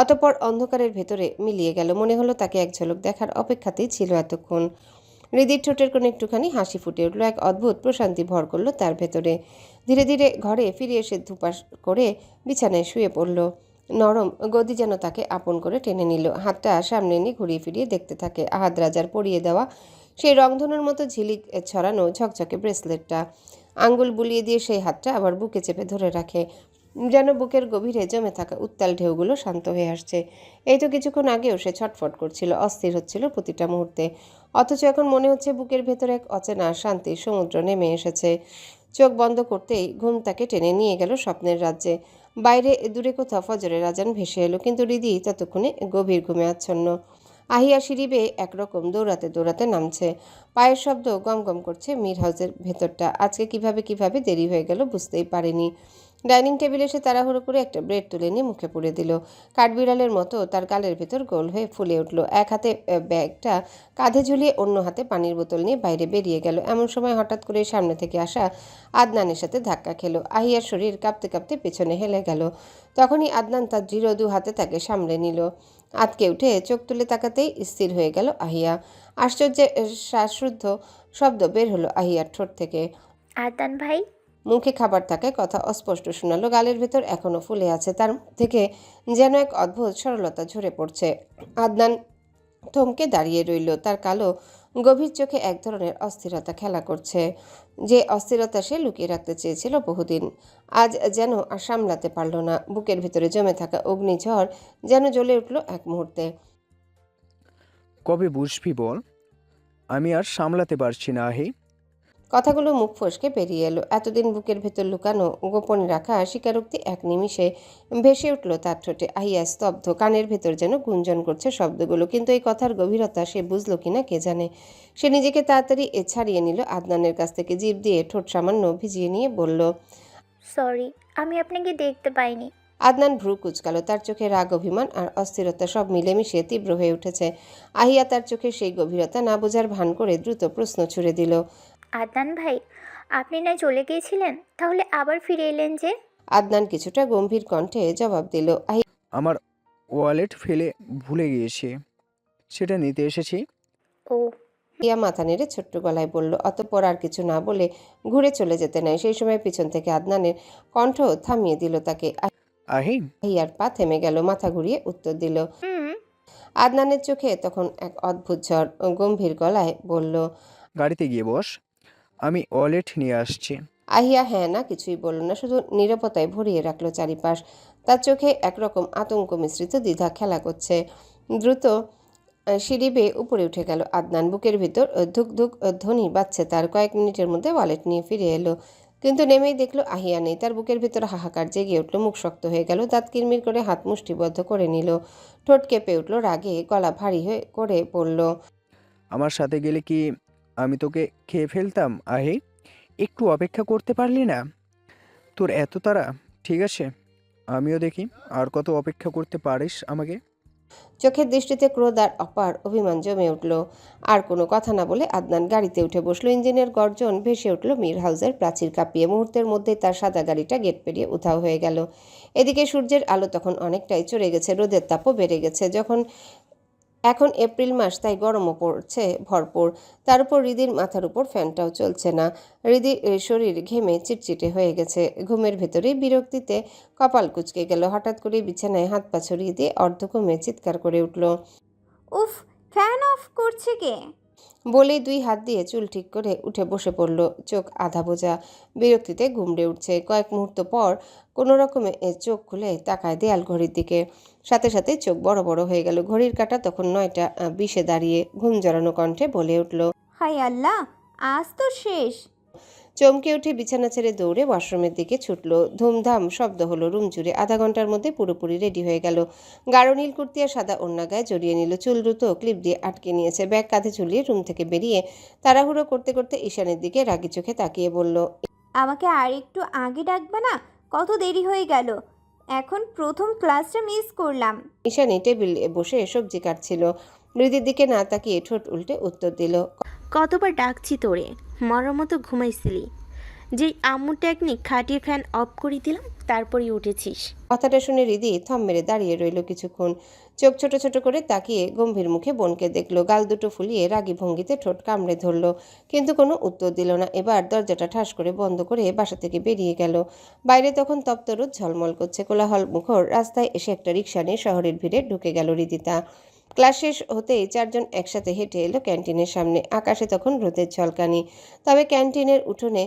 অতঃপর অন্ধকারের ভেতরে মিলিয়ে গেল। মনে হলো তাকে এক ঝলক দেখার অপেক্ষাতেই ছিল এতক্ষণ। হৃদির ঠোঁটের কোণে একটুখানি হাসি ফুটে উঠল। এক অদ্ভুত প্রশান্তি ভর করলো তার ভেতরে। ধীরে ধীরে ঘরে ফিরে এসে ধুপাস করে বিছানায় শুয়ে পড়ল। নরম গদি যেন তাকে আপন করে টেনে নিল। হাতটা সামনে নিয়ে ঘুরিয়ে ফিরিয়ে দেখতে থাকে আহাদ রাজার পরিয়ে দেওয়া সেই রংধনুর মতো ঝিলিক ছড়ানো ঝকঝকে ব্রেসলেটটা। আঙ্গুল বুলিয়ে দিয়ে সেই হাতটা আবার বুকে চেপে ধরে রাখে, যেন বুকের গভীরে জমে থাকা উত্তাল ঢেউগুলো শান্ত হয়ে আসছে। এই তো কিছুক্ষণ আগেও সে ছটফট করছিল, অস্থির হচ্ছিল প্রতিটা মুহূর্তে। অথচ এখন মনে হচ্ছে বুকের ভেতরে এক অচেনা শান্তির সমুদ্র নেমে এসেছে। চোখ বন্ধ করতেই ঘুম তাকে টেনে নিয়ে গেল স্বপ্নের রাজ্যে। বাইরে দূরে কোথাও ফজরের আজান ভেসে এলো, কিন্তু হৃদি ততক্ষণে গভীর ঘুমে আচ্ছন্ন। আহিয়া সিঁড়ি বেয়ে একরকম দৌড়াতে দৌড়াতে নামছে। পায়ের শব্দ গম গম করছে মীর হাউসের ভেতরটা। আজকে কিভাবে দেরি হয়ে গেল বুঝতেই পারেনি। ডাইনিং টেবিলে এসে তাড়াহুড়ো করে একটা ব্রেড তুলে নিয়ে মুখে পুরে দিল। কাঠবিড়ালের মতো তার গালের ভেতর গোল হয়ে ফুলে উঠল। এক হাতে ব্যাগটা কাঁধে ঝুলিয়ে অন্য হাতে পানির বোতল নিয়ে বাইরে বেরিয়ে গেল। এমন সময় হঠাৎ করে সামনে থেকে আসা আদনানের সাথে ধাক্কা খেলো। আহিয়ার শরীর কাঁপতে কাঁপতে পেছনে হেলে গেল। তখনই আদনান তার দৃঢ় দু হাতে তাকে সামলে নিল। আতকে উঠে চোখ তুলে তাকাতেই স্থির হয়ে গেল আহিয়া। আশ্চর্যের শ্বাসরুদ্ধ শব্দ বের হলো আহিয়ার ঠোঁট থেকে। আদনান ভাই। মুখে খাবার থাকায় কথা অস্পষ্ট শোনালো। গালের ভেতর এখনো ফুলে আছে। তার মুখ থেকে যেন এক অদ্ভুত সরলতা ঝরে পড়ছে। আদনান থমকে দাঁড়িয়ে রইল। তার কালো গভীর চোখে এক ধরনের অস্থিরতা খেলা করছে, যে অস্থিরতা সে লুকিয়ে রাখতে চেয়েছিল বহুদিন। আজ যেন আর সামলাতে পারল না। বুকের ভিতরে জমে থাকা অগ্নিঝড় যেন জ্বলে উঠল এক মুহূর্তে। কবে বুঝবি বল? আমি আর সামলাতে পারছি না আহি। কথাগুলো মুখ ফসকে বেরিয়ে এলো। এতদিন বুকের ভেতর লুকানো গোপনে রাখা স্বীকারোক্তি এক নিমিষে ভেসে উঠল তার ঠোঁটে। আহিয়া স্তব্ধ, কানের ভেতর যেন গুঞ্জন করছে শব্দগুলো। কিন্তু এই কথার গভীরতা সে বুঝলো কিনা কে জানে। সে নিজেকে তাড়াতাড়ি ছাড়িয়ে নিল আদনানের কাছ থেকে। জিভ দিয়ে ঠোঁট সামান্য ভিজিয়ে নিয়ে বলল, সরি, আমি আপনাকে দেখতে পাইনি। আদনান ভ্রু কুচকালো। তার চোখে রাগ, অভিমান আর অস্থিরতা সব মিলেমিশে তীব্র হয়ে উঠেছে। আহিয়া তার চোখে সেই গভীরতা না বোঝার ভান করে দ্রুত প্রশ্ন ছুড়ে দিল, আদনান ভাই, আপনি না চলে গিয়েছিলেন, তাহলে আবার ফিরে এলেন যে? আদনান কিছুটা গম্ভীর কণ্ঠে জবাব দিল, আমার ওয়ালেট ফেলে ভুলে গিয়েছি, সেটা নিতে এসেছি। ও। আহিয়া মাথা নেড়ে ছোট্ট গলায় বলল। অতঃপর আর কিছু না বলে ঘুরে চলে যেতে নেয়। সেই সময় পিছন থেকে আদনানের কণ্ঠ থামিয়ে দিল তাকে। আহিয়ার পা থেমে গেল। মাথা ঘুরিয়ে উত্তর দিল। আদনানের চোখে তখন এক অদ্ভুত ঝড়। গম্ভীর গলায় বলল, গাড়িতে গিয়ে বস, আমি ওয়ালেট নিয়ে আসছি। আহিয়া হ্যাঁ না কিছুই বলল না, শুধু নীরবতায় ভরিয়ে রাখলো চারিপাশ। তার চোখে একরকম আতঙ্ক মিশ্রিত দ্বিধা খেলা করছে। দ্রুত সিঁড়ি বেয়ে উপরে উঠে গেল আদনান। বুকের ভিতর ধুক ধুক ধ্বনি বাজছে তার। কয়েক মিনিটের মধ্যে ওয়ালেট নিয়ে ফিরে এলো, কিন্তু নেমেই দেখলো আহিয়া নেই। তার বুকের ভিতর হাহাকার জেগে উঠল। মুখ শক্ত হয়ে গেল। দাঁত কিরমির করে হাত মুষ্টিবদ্ধ করে নিল। ঠোঁট কেঁপে উঠল রাগে। গলা ভারী হয়ে করে বলল, আমার সাথে গেলে কি আমি তোকে খেয়ে ফেলতাম আহি? একটু অপেক্ষা করতে পারলি না? তোর এত তাড়া? ঠিক আছে, আমিও দেখি আর কত অপেক্ষা করতে পারিস আমাকে। চোখের দৃষ্টিতে ক্রোধ আর অপার অভিমান জমে উঠল। আর কোনো কথা না বলে আদনান গাড়িতে উঠে বসলো। ইঞ্জিনের গর্জন ভেসে উঠল মীর হাউসের প্রাচীর কাঁপিয়ে। মুহূর্তের মধ্যেই তার সাদা গাড়িটা গেট পেরিয়ে উধাও হয়ে গেল। এদিকে সূর্যের আলো তখন অনেকটাই চড়ে গেছে। রোদের তাপও বেড়ে গেছে। এখন এপ্রিল মাস, তাই গরমও পড়ছে ভরপুর। তার উপর হৃদির মাথার উপর ফ্যানটাও চলছে না। হৃদির শরীর ঘেমে চিটচিটে হয়ে গেছে। ঘুমের ভেতরেই বিরক্তিতে কপাল কুঁচকে গেল। হঠাৎ করে বিছানায় হাত পা ছড়িয়ে দিয়ে অর্ধঘুমে চিৎকার করে উঠল, উফ, ফ্যান অফ করছে কে? বলেই দুই হাত দিয়ে চুল ঠিক করে উঠে বসে পড়ল। চোখ আধা বোঝা, বিরক্তিতে ঘুমড়ে উঠছে। কয়েক মুহূর্ত পর কোনো রকমে চোখ খুলে তাকায় দেয়াল ঘড়ির দিকে। সাথে সাথে চোখ বড় বড় হয়ে গেল। ঘড়ির কাঁটা তখন 9টা 20-এ দাঁড়িয়ে ঘুম জড়ানো কণ্ঠে বলে উঠল, হায় আল্লাহ, আজ তো শেষ। চমকে উঠে বিছানা ছেড়ে দৌড়ে ওয়াশরুমের দিকে ছুটল। ধুমধাম শব্দ হলো রুম জুড়ে। আধা ঘন্টার মধ্যে পুরোপুরি রেডি হয়ে গেল। গাঢ় নীল কুর্তি আর সাদা ওড়না গায়ে জড়িয়ে নিল। চুল দ্রুত ক্লিপ দিয়ে আটকে নিয়েছে। ব্যাগ কাঁধে ঝুলিয়ে রুম থেকে বেরিয়ে তাড়াহুড়ো করতে করতে ঈশানের দিকে রাগি চোখে তাকিয়ে বলল, আমাকে আর একটু আগে ডাকবে না? কত দেরি হয়ে গেল, এখন প্রথম ক্লাসটা মিস করলাম। ঈশানী টেবিলে বসে সবজি কাটছিল। হৃদির দিকে না তাকিয়ে ঠোঁট উল্টে উত্তর দিল, কতবার ডাকছি তোরে, মরার মতো ঘুমাইছিলি। যেই আম্মু টেকনিক খাটিয়ে ফ্যান অফ করে দিলাম, তারপরেই উঠেছিস। কথাটা শুনে হৃদি থম মেরে দাঁড়িয়ে রইল কিছুক্ষণ। চোখ ছোট ছোট করে তাকিয়ে গম্ভীর মুখে বোনকে দেখলো। গাল দুটো ফুলিয়ে রাগী ভঙ্গিতে ঠোঁট কামড়ে ধরল, কিন্তু কোনো উত্তর দিল না। এবার দরজাটা ঠাস করে বন্ধ করে বাসা থেকে বেরিয়ে গেল। বাইরে তখন তপ্ত রোদ ঝলমল করছে। কোলাহল মুখর রাস্তায় এসে একটা রিক্সা নিয়ে শহরের ভিড়ে ঢুকে গেল হৃদিতা। ক্লাস শেষ হতেই 4জন একসাথে হেঁটে এলো ক্যান্টিনের সামনে। আকাশে তখন রোদের ঝলকানি। তবে ক্যান্টিনের উঠোনে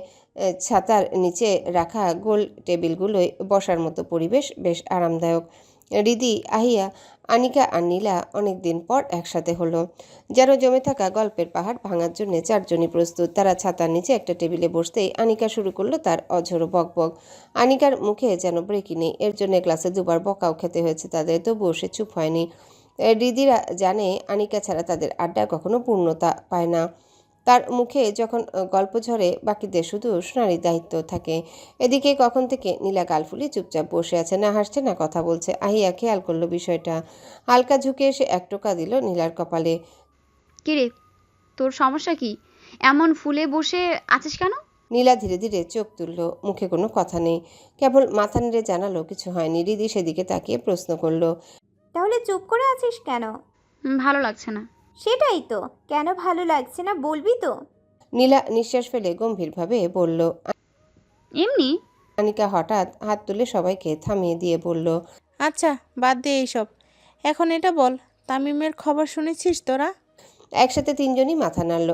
ছাতার নিচে রাখা গোল টেবিলগুলোয় বসার মতো পরিবেশ বেশ আরামদায়ক। হৃদি, আহিয়া, আনিকা আর নীলা অনেকদিন পর একসাথে হলো। যেন জমে থাকা গল্পের পাহাড় ভাঙার জন্য 4জনই প্রস্তুত। তারা ছাতার নিচে একটা টেবিলে বসতেই আনিকা শুরু করলো তার অঝোরো বকবক। আনিকার মুখে যেন ব্রেকই নেই। এর জন্য ক্লাসে 2বার বকাও খেতে হয়েছে তাদের, তবুও সে চুপ হয়নি। রিদিরা জানে আনিকা ছাড়া তাদের আড্ডা কখনো পূর্ণতা পায় না। তার মুখে যখন গল্প ঝরে বাকিদের শুধু শোনারই দায়িত্ব থাকে। এদিকে কখন থেকে নীলা গালফুলি চুপচাপ বসে আছে, না হাসছে না কথা বলছে। আহিয়া খেয়াল করলো বিষয়টা, হালকা ঝুঁকে এসে এক টোকা দিল নীলার কপালে। কিরে, তোর সমস্যা কি? এমন ফুলে বসে আছিস কেন? নীলা ধীরে ধীরে চোখ তুলল, মুখে কোনো কথা নেই, কেবল মাথা নেড়ে জানালো কিছু হয়নি। রিদি সেদিকে তাকিয়ে প্রশ্ন করলো, তাহলে চুপ করে আছিস কেন? ভালো লাগছে না। সেটাই তো, কেন ভালো লাগছে না বলবি তো? নীলা নিঃশ্বাস ফেলে গম্ভীরভাবে বলল। এমনি। আনিকা হঠাৎ হাত তুলে সবাইকে থামিয়ে দিয়ে বলল, আচ্ছা বাদ দে এইসব, এখন এটা বল, তামিমের খবর শুনেছিস তোরা? একসাথে তিনজনই মাথা নাড়ল।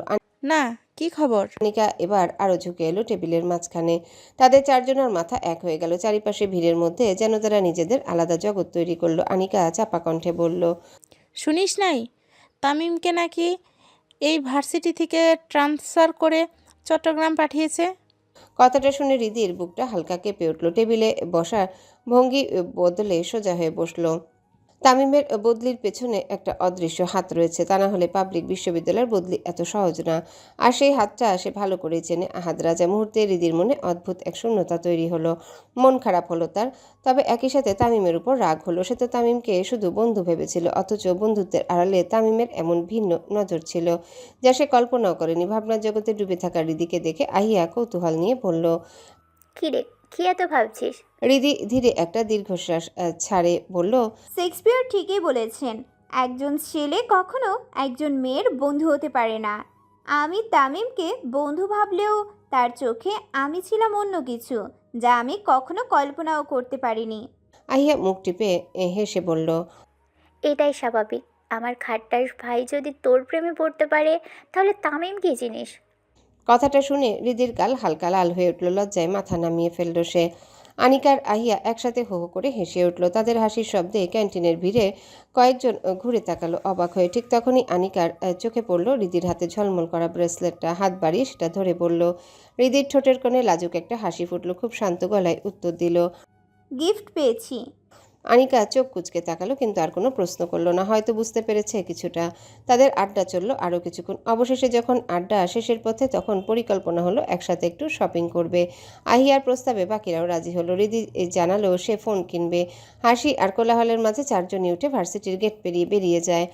না, কি খবর? আনিকা এবার আরো ঝুঁকে এলো টেবিলের মাঝখানে। তাদের চারজনের মাথা এক হয়ে গেল। চারিপাশে ভিড়ের মধ্যে যেন তারা নিজেদের আলাদা জগৎ তৈরি করলো। আনিকা চাপা কণ্ঠে বলল, শুনিস নাই, তামিমকে নাকি এই ভার্সিটি থেকে ট্রান্সফার করে চট্টগ্রাম পাঠিয়েছে? কথাটা শুনে রিদির বুকটা হালকা কেঁপে উঠল। টেবিলে বসার ভঙ্গি বদলে সোজা হয়ে বসলো। তামিমের বদলির পেছনে একটা অদৃশ্য হাত রয়েছে, তা না হলে পাবলিক বিশ্ববিদ্যালয়ের বদলি এত সহজ না। আর সেই হাতটা সে ভালো করে চেনে আহাদ রাজা। মুহূর্তে রিদির মনে অদ্ভুত এক শূন্যতা তৈরি হলো, মন খারাপ হলো তার। তবে একই সাথে তামিমের উপর রাগ হলো। সে তো তামিমকে শুধু বন্ধু ভেবেছিল, অথচ বন্ধুত্বের আড়ালে তামিমের এমন ভিন্ন নজর ছিল যা সে কল্পনাও করেনি। ভাবনার জগতে ডুবে থাকা রিদিকে দেখে আহিয়া কৌতূহল নিয়ে বলল, কিরে, কি এত ভাবছিস? রিদি ধীরে একটা দীর্ঘশ্বাস ছাড়ে বলল, শেক্সপিয়ার ঠিকই বলেছেন, একজন ছেলে কখনো একজন মেয়ের বন্ধু হতে পারে না। আমি তামিমকে বন্ধু ভাবলেও তার চোখে আমি ছিলাম অন্য কিছু, যা আমি কখনো কল্পনাও করতে পারিনি। আহিয়া মুখ টিপে হেসে বলল, এটাই স্বাভাবিক। আমার খাট্টাস ভাই যদি তোর প্রেমে পড়তে পারে, তাহলে তামিম কি জিনিস? কথাটা শুনে রিদির গাল হালকা লাল হয়ে উঠল। লজ্জায় মাথা নামিয়ে ফেলল সে। আনিকার আহিয়া একসাথে হো হো করে হেসে উঠল। তাদের হাসির শব্দে ক্যান্টিনের ভিড়ে কয়েকজন ঘুরে তাকালো অবাক হয়ে। ঠিক তখনই আনিকার চোখে পড়ল রিদির হাতে ঝলমল করা ব্রেসলেটটা। হাত বাড়িয়ে সেটা ধরে বলল। রিদির ঠোঁটের কোণে লাজুক একটা হাসি ফুটল। খুব শান্ত গলায় উত্তর দিল, গিফট পেয়েছি। আনিকা চোখ কুঁচকে তাকালো, কিন্তু আর কোনো প্রশ্ন করলো না। হয়তো বুঝতে পেরেছে কিছুটা। তাদের আড্ডা চলল আরও কিছুক্ষণ। অবশেষে যখন আড্ডা শেষের পথে, তখন পরিকল্পনা হলো একসাথে একটু শপিং করবে। আহিয়ার প্রস্তাবে বাকিরাও রাজি হলো। রিদি জানালো সে ফোন কিনবে। হাসি আর কোলাহলের মাঝে চারজনই উঠে ভার্সিটির গেট পেরিয়ে বেরিয়ে যায়।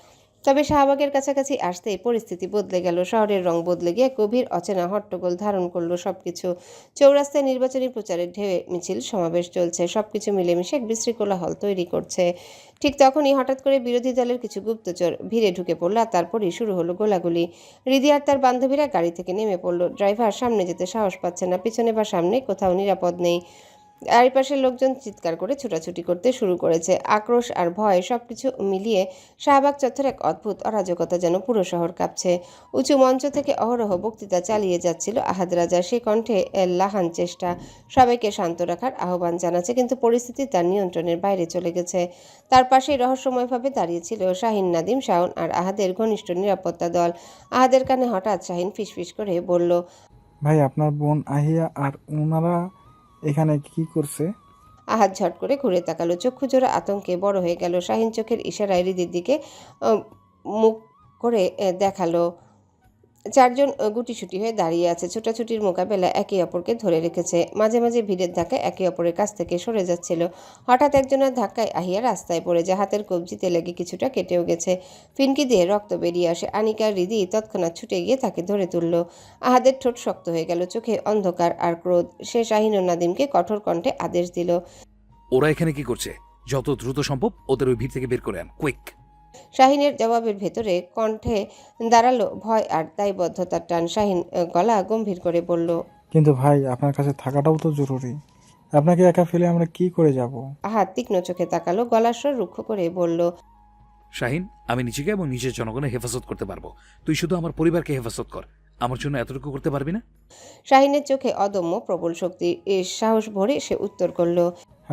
তবে শাহবাগের কাছাকাছি আসতেই পরিস্থিতি বদলে গেল। শহরের রং বদলে গিয়ে গভীর অচেনা হট্টগোল ধারণ করলো সবকিছু। চৌরাস্তায় নির্বাচনী প্রচারের ঢেউয়ে মিছিল সমাবেশ চলছে। সবকিছু মিলেমিশে এক বিশৃঙ্খলা তৈরি করছে। ঠিক তখনই হঠাৎ করে বিরোধী দলের কিছু গুপ্তচর ভিড়ে ঢুকে পড়লো, আর তারপরই শুরু হলো গোলাগুলি। রিদি আর তার বান্ধবীরা গাড়ি থেকে নেমে পড়লো। ড্রাইভার সামনে যেতে সাহস পাচ্ছে না, পিছনে বা সামনে কোথাও নিরাপদ নেই। চারিপাশের লোকজন চিৎকার করে ছোটাছুটি করতে শুরু করেছে। আক্রোশ আর ভয় সবকিছু মিলিয়ে শাহবাগ চত্বর এক অদ্ভুত অরাজকতা, যেন পুরো শহর কাঁপছে। উঁচু মঞ্চ থেকে অহরহ বক্তৃতা চালিয়ে যাচ্ছিল আহাদ রাজা। সে কণ্ঠে লাহান চেষ্টা, সবাইকে শান্ত রাখার আহ্বান জানাচ্ছে, কিন্তু পরিস্থিতি তার নিয়ন্ত্রণের বাইরে চলে গেছে। তার পাশেই রহস্যময়ভাবে দাঁড়িয়েছিল শাহিন, নাদিম, শাওন আর আহাদের ঘনিষ্ঠ নিরাপত্তা দল। আহাদের কানে হঠাৎ শাহিন ফিসফিস করে বলল, ভাই আপনার বোন আহিয়া আর ওনারা এখানে কি করছে? আহাদ ঝট করে ঘুরে তাকালো। চক্ষু জোড়া আতঙ্কে বড় হয়ে গেল। শাহিন চোখের ইশারায় রিদির দিকে মুখ করে দেখালো। চারজন গুটিসুটি হয়ে দাঁড়িয়ে আছে। ছোটাছুটির মোকাবেলা একে অপরকে ধরে রেখেছে। মাঝে মাঝে ভিড়ের ধাক্কায় একে অপরের কাছ থেকে সরে যাচ্ছিল। হঠাৎ একজনের ধাক্কায় আহিয়া রাস্তায় পড়ে যায়। হাতের কবজিতে লেগে কিছুটা কেটেও গেছে। ফিনকি দিয়ে রক্ত বেরিয়ে আসে। আনিকা রিদি তৎক্ষণাৎ ছুটে গিয়ে তাকে ধরে তুলল। আহাদের ঠোঁট শক্ত হয়ে গেল, চোখে অন্ধকার আর ক্রোধ। সে শাহিন ও নাদিমকে কঠোর কণ্ঠে আদেশ দিল, ওরা এখানে কি করছে? যত দ্রুত সম্ভব ওদের ওই ভিড় থেকে বের করে আন, কুইক। শাহিনের জবাবের ভেতরে কণ্ঠে দাঁড়ালো ভয় আর দায়বদ্ধতার টান। শাহিন গলা গম্ভীর করে বলল, কিন্তু ভাই আপনার কাছে থাকাটাও তো জরুরি। আপনাকে একা ফেলে আমরা কি করে যাব? আহাদ তীক্ষ্ণ চোখে তাকালো, গলার স্বর রুক্ষ করে বলল, শাহিন, আমি নিজেকে এবং নিজের জনগণের হেফাজত করতে পারবো। তুই শুধু আমার পরিবারকে হেফাজত কর। আমার জন্য এতটুকু করতে পারবি না? শাহিনের চোখে অদম্য প্রবল শক্তি। সাহস ভরে সে উত্তর করল,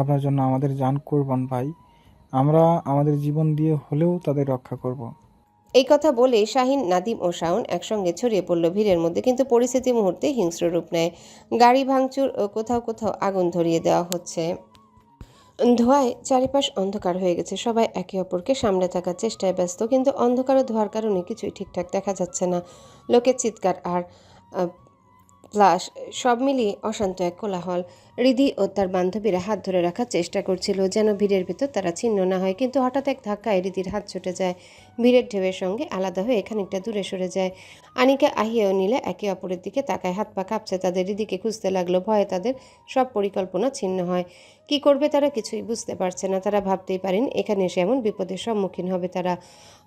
আপনার জন্য আমাদের জান কুরবান ভাই। আমরা আমাদের জীবন দিয়ে হলেও তাদের রক্ষা করব। এই কথা বলে শাহিন, নাদিম ও শাওন একসঙ্গে ছড়িয়ে পড়ল ভিড়ের মধ্যে। কিন্তু পরিস্থিতি মুহূর্তে হিংস্র রূপ নেয়। গাড়ি ভাঙচুর, কোথাও কোথাও আগুন ধরিয়ে দেওয়া হচ্ছে। ধোঁয়ায় চারিপাশ অন্ধকার হয়ে গেছে। সবাই একে অপরকে সামলে থাকার চেষ্টায় ব্যস্ত, কিন্তু অন্ধকার ও ধোঁয়ার কারণে কিছুই ঠিকঠাক দেখা যাচ্ছে না। লোকের চিৎকার আর প্লাস সব মিলিয়ে অশান্ত এক কোলাহল। রিধি ও তার বান্ধবীরা হাত ধরে রাখার চেষ্টা করছিল যেন ভিড়ের ভেতর তারা ছিন্ন না হয়, কিন্তু হঠাৎ এক ধাক্কায় রিধির হাত ছুটে যায়। ভিড়ের ঢেউয়ের সঙ্গে আলাদা হয়ে খানিকটা দূরে সরে যায়। আনিকা, আহিয়া ও নীলা একে অপরের দিকে তাকায়, হাত পা কাঁপছে তাদের। রিধিকে খুঁজতে লাগলো, ভয়ে তাদের সব পরিকল্পনা ছিন্ন হয়। কি করবে তারা কিছুই বুঝতে পারছে না। তারা ভাবতেই পারেন এখানে এসে এমন বিপদের সম্মুখীন হবে তারা।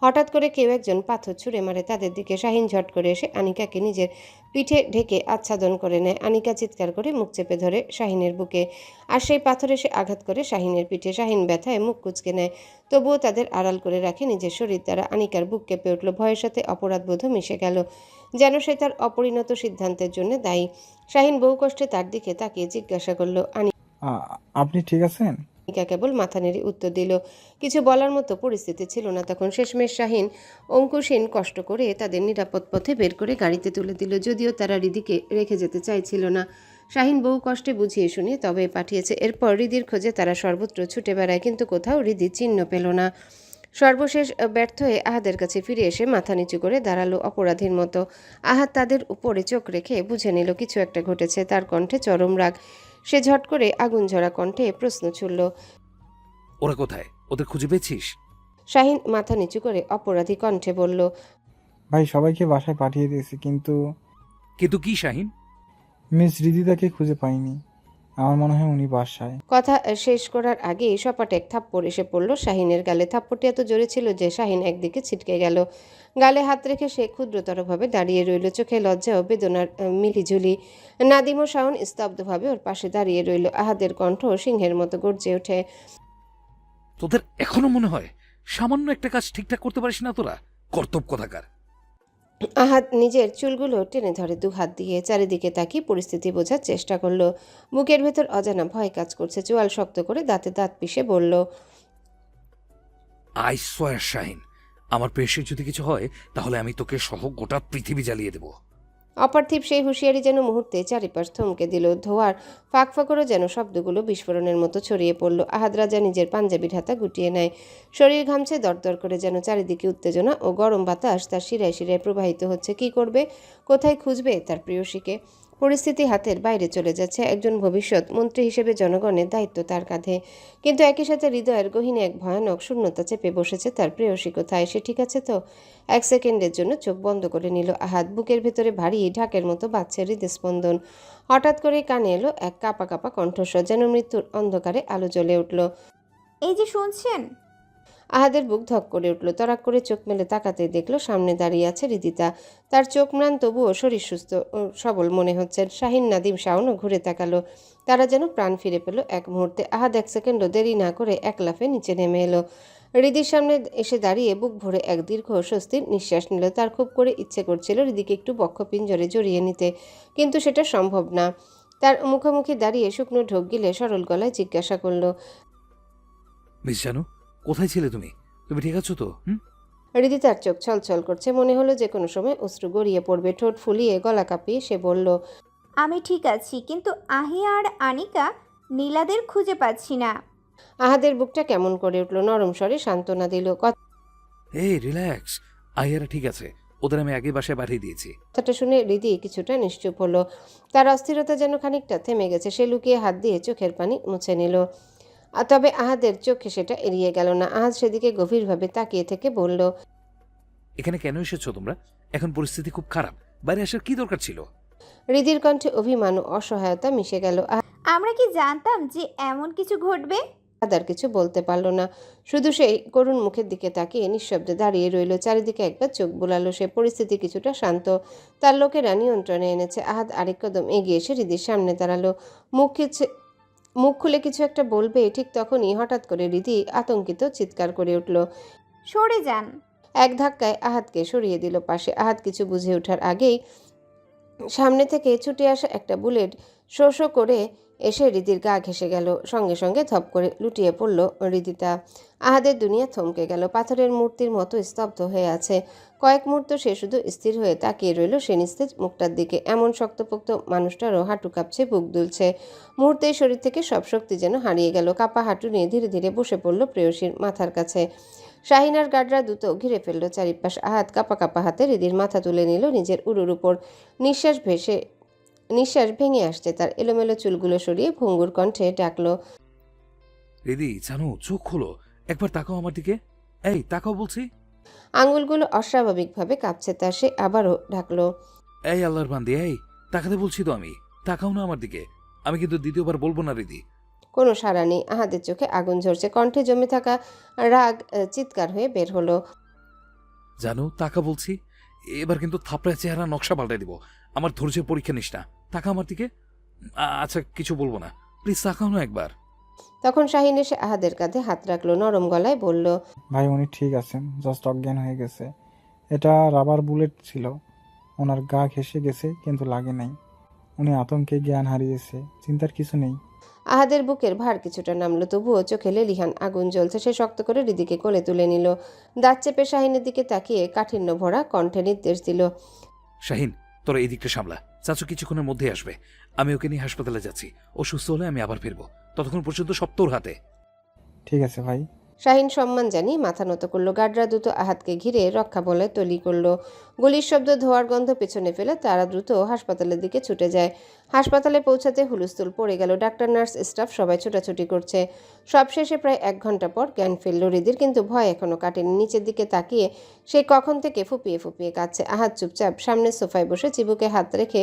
হঠাৎ করে কেউ একজন পাথর ছুঁড়ে মারে তাদের দিকে। শাহিন ঝট করে এসে আনিকাকে নিজের পিঠে ঢেকে আচ্ছাদন করে নেয়। আনিকা চিৎকার করে মুখ চেপে ধরে শাহিনের বুকে, আর সেই পাথর এসে আঘাত করে শাহিনের পিঠে। শাহিন ব্যথায় মুখ কুঁচকে নেয়, তবুও তাদের আড়াল করে রাখে নিজের শরীর দ্বারা। আনিকার বুক কেঁপে উঠল, ভয়ের সাথে অপরাধবোধও মিশে গেল, যেন সে তার অপরিণত সিদ্ধান্তের জন্য দায়ী। শাহিন বহু কষ্টে তার দিকে তাকিয়ে জিজ্ঞাসা করলো, আপনি ঠিক আছেন? আনিকা কেবল মাথা নেড়ে উত্তর দিল। কিছু বলার মতো পরিস্থিতি ছিল না তখন। শেষমেশ শাহিন অঙ্কুশহীন কষ্ট করে তাদের নিরাপদ পথে বের করে গাড়িতে তুলে দিল, যদিও তারা রিধিকে রেখে যেতে চাইছিল না। শাহিন বহু কষ্টে বুঝিয়ে শুনিয়ে তবে পাঠিয়েছে। এরপর রিধির খোঁজে তারা সর্বত্র ছুটে বেড়ায়, কিন্তু কোথাও রিধির চিহ্ন পেল না। সর্বশেষ ব্যর্থ হয়ে আহাদের কাছে ফিরে এসে মাথা নিচু করে দাঁড়ালো অপরাধীর মতো। আহাদ তাদের উপরে চোখ রেখে বুঝে নিল কিছু একটা ঘটেছে। তার কণ্ঠে চরম রাগ। সে ঝট করে আগুন ঝরা কণ্ঠে প্রশ্ন ছুড়ল, ওরা কোথায়? ওদের খুঁজে পেয়েছিস? শাহিন মাথা নিচু করে অপরাধী কণ্ঠে বলল, ভাই সবাইকে বাসায় পাঠিয়ে দিয়েছি, কিন্তু কিন্তু কি শাহিন? মিস রিদিতাকে খুঁজে পাইনি। আমার মনে হয় উনি বাসায়। কথা শেষ করার আগেই সপাটে এক থাপ্পড় এসে পড়ল শাহিনের গালে। থাপ্পড়টি এত জোরে ছিল যে শাহিন একদিকে ছিটকে গেল। গালে হাত রেখে সে ক্ষুদ্রতরভাবে দাঁড়িয়ে রইল, চোখে লজ্জা ও বেদনার মিলিঝুলি। নাদিম ও শাওন স্তব্ধভাবে ওর পাশে দাঁড়িয়ে রইল। আহাদের কণ্ঠ সিংহের মতো গর্জে ওঠে, তোদের এখনো মনে হয় সামান্য একটা কাজ ঠিকঠাক করতে পারিস না তোরা? কর্তব্য কোথাকার। আহাদ নিজের চুলগুলো টেনে ধরে দু হাত দিয়ে। চারিদিকে তাকিয়ে পরিস্থিতি বোঝার চেষ্টা করলো। বুকের ভেতর অজানা ভয় কাজ করছে। চোয়াল শক্ত করে দাঁতে দাঁত পিষে বলল, আই সোয়ার শাহিন, আমার পেশে যদি কিছু হয় তাহলে আমি তোকে সহ গোটা পৃথিবী জ্বালিয়ে দেব। অপার্থিব সেই হুঁশিয়ারি যেন মুহূর্তে চারিপাশ থমকে দিল। ধোয়ার ফাঁক ফাঁকরও যেন শব্দগুলো বিস্ফোরণের মতো ছড়িয়ে পড়ল। আহাদ রাজা নিজের পাঞ্জাবির হাতা গুটিয়ে নেয়। শরীর ঘামছে দরদর করে, যেন চারিদিকে উত্তেজনা ও গরম বাতাস তার শিরায় শিরায় প্রবাহিত হচ্ছে। কি করবে, কোথায় খুঁজবে তার প্রেয়সীকে? পরিস্থিতি হাতের বাইরে চলে যাচ্ছে। একজন ভবিষ্যৎ মন্ত্রী হিসেবে জনগণের দায়িত্ব তার কাঁধে, কিন্তু একই সাথে হৃদয়ের গহীনে এক ভয়ানক শূন্যতা চেপে বসেছে। তার প্রেয়সী কোথায়? সে ঠিক আছে তো? এক সেকেন্ডের জন্য চোখ বন্ধ করে নিল আহাদ। বুকের ভেতরে ভারী ঢাকের মতো বাজছে হৃদস্পন্দন। হঠাৎ করে কানে এলো এক কাঁপা কাঁপা কণ্ঠস্বর, যেন মৃত্যুর অন্ধকারে আলো জ্বলে উঠল। এই যে শুনছেন? আহাদের বুক ধক করে উঠল। তড়াক করে চোখ মেলে তাকাতে দেখলো সামনে দাঁড়িয়ে আছে রিদিতা। তার চোখ ম্লান, তবুও শরীর সুস্থ ও সবল মনে হচ্ছে। শাহিন, নাদিম, শাওনও ঘুরে তাকালো। তারা যেন প্রাণ ফিরে পেল এক মুহূর্তে। আহাদ এক সেকেন্ডও দেরি না করে এক লাফে নিচে নেমে এলো। রিদির সামনে এসে দাঁড়িয়ে বুক ভরে এক দীর্ঘ স্বস্তির নিঃশ্বাস নিল। তার খুব করে ইচ্ছে করছিল রিদিকে একটু বক্ষপিঞ্জরে জড়িয়ে নিতে, কিন্তু সেটা সম্ভব না। তার মুখোমুখি দাঁড়িয়ে শুকনো ঢোক গিলে সরল গলায় জিজ্ঞাসা করলো, মিস জানু, কোথায় ছিলে তুমি? তুমি ঠিক আছো তো? রিদি তার চোখ ছলছল করছে। মনে হলো যে কোনো সময় অশ্রু গড়িয়ে পড়বে। ঠোঁট ফুলিয়ে গলা কাঁপিয়ে সে বলল, আমি ঠিক আছি, কিন্তু আহিয়া আর আনিকা, নীলাদের খুঁজে পাচ্ছি না। আহাদের বুকটা কেমন করে উঠল। নরম স্বরে সান্ত্বনা দিল, এই রিল্যাক্স, আইয়ারা ঠিক আছে, ওদের আমি আগে বাসায় পাঠিয়ে দিয়েছি। কথাটা শুনে রিদি কিছুটা নিশ্চুপ হলো। তার অস্থিরতা যেন খানিকটা থেমে গেছে। সে লুকিয়ে হাত দিয়ে চোখের পানি মুছে নিল। তবে আহাদের চোখে সেটা এড়িয়ে গেল না। আহাদ সেদিকে গভীরভাবে তাকিয়ে থেকে বলল, এখানে কেন এসেছো তোমরা? এখন পরিস্থিতি খুব খারাপ, বাইরে আসার কি দরকার ছিল? রিদির কণ্ঠে অভিমান ও অসহায়তা মিশে গেল। আমরা কি জানতাম যে এমন কিছু ঘটবে? আহাদ আর কিছু বলতে পারল না। শুধু সেই করুণ মুখের দিকে তাকিয়ে নিঃশব্দে দাঁড়িয়ে রইল। চারিদিকে একবার চোখ বুলালো সে। পরিস্থিতি কিছুটা শান্ত। তার লোকেরা নিয়ন্ত্রণে এনেছে। আহাদ আরেক কদম এগিয়ে এসে রিদির সামনে দাঁড়ালো। মুখ খুলে কিছু একটা বলবে, ঠিক তখনই হঠাৎ করে রিদি আতঙ্কিত চিৎকার করে উঠল, সরে যান! এক ধাক্কায় আহাদকে সরিয়ে দিল পাশে। আহাদ কিছু বুঝে ওঠার আগেই সামনে থেকে ছুটে আসা একটা বুলেট শো শো করে এসে রিদির গা ঘেঁষে গেল। সঙ্গে সঙ্গে ধপ করে লুটিয়ে পড়ল রিদিতা। আহাদের দুনিয়া থমকে গেল। পাথরের মূর্তির মতো স্তব্ধ হয়ে আছে। কয়েক মুহূর্ত সে শুধু স্থির হয়ে তাকিয়ে রইল সে নিস্তেজ মুখটার দিকে। এমন শক্তপোক্ত মানুষটারও হাঁটু কাঁপছে, বুক দুলছে। মুহূর্তেই শরীর থেকে সব শক্তি যেন হারিয়ে গেল। কাপা হাঁটু নিয়ে ধীরে ধীরে বসে পড়ল প্রেয়সীর মাথার কাছে। শাহিন আর গার্ডরা দ্রুত ঘিরে ফেলল চারিপাশ। আহাত কাপা কাপা হাতে রিদির মাথা তুলে নিল নিজের উরুর উপর। নিঃশ্বাস ভেঙে আসছে তার। এলোমেলো চুলগুলো সরিয়ে ভঙ্গুর কণ্ঠে ডাকলো, রিদি জানো, চোখ খোলো, একবার তাকাও আমার দিকে। এই তাকাও বলছি। আঙুলগুলো অস্বাভাবিকভাবে কাঁপছে তার। সে আবারও ডাকলো, এই আল্লাহর বান্দি, এই তাকাতে বলছি তো আমি, তাকাও না আমার দিকে। আমি কিন্তু দ্বিতীয়বার বলবো না রিদি। কোনো সাড়া নেই। আহাদের চোখে আগুন ঝরছে, কণ্ঠে জমে থাকা রাগ চিৎকার হয়ে বের হলো। জানো, তাকা বলছি। এবার কিন্তু থাপড়ায় চেহারা নকশা পাল্টাই দিব। আমার ধৈর্যের পরীক্ষা নিস না, তাকা আমার দিকে। আচ্ছা কিছু বলবো না, প্লিজ তাকাও না একবার। তখন শাহিন এসে আহাদের কাঁধে হাত রাখলো, নরম গলায় বলল, ভাই উনি ঠিক আছেন, জাস্ট অজ্ঞান হয়ে গেছে। এটা রাবার বুলেট ছিল, ওনার গা ঘেঁষে গেছে কিন্তু লাগে নাই। উনি আতঙ্কে জ্ঞান হারিয়েছে, চিন্তার কিছু নেই। আহাদের বুকের ভার কিছুটা নামলো, তবুও চোখে লেলিহান আগুন জ্বলছে। সে শক্ত করে রিদিকে কোলে তুলে নিল। দাঁত চেপে শাহিনের দিকে তাকিয়ে কাঠিন্য ভরা কণ্ঠে নির্দেশ দিল, শাহিন, তোরা এই দিকটা সামলা। চাচু কিছুক্ষণের মধ্যে আসবে। আমি ওকে নিয়ে হাসপাতালে যাচ্ছি। ও সুস্থ হলে আমি আবার ফিরবো। ততক্ষণ পর্যন্ত সব তোর হাতে। ঠিক আছে ভাই। শাহিন সম্মান জানিয়ে মাথা নত করলো। গার্ডরা দ্রুত আহাতকে ঘিরে রক্ষা বলয় তৈরি করলো। গুলির শব্দ, ধোঁয়ার গন্ধ পেছনে ফেলে তারা দ্রুত হাসপাতালের দিকে ছুটে যায়। হাসপাতালে পৌঁছাতে হুলস্থুল পড়ে গেল। ডাক্তার, নার্স, স্টাফ সবাই ছোটাছুটি করছে। সব শেষে প্রায় 1 ঘন্টা পর জ্ঞান ফিরল রিদির, কিন্তু ভয় এখনো কাটেনি। নিচের দিকে তাকিয়ে সে কখন থেকে ফুপিয়ে ফুপিয়ে কাঁদছে। আহাত চুপচাপ সামনের সোফায় বসে চিবুকে হাত রেখে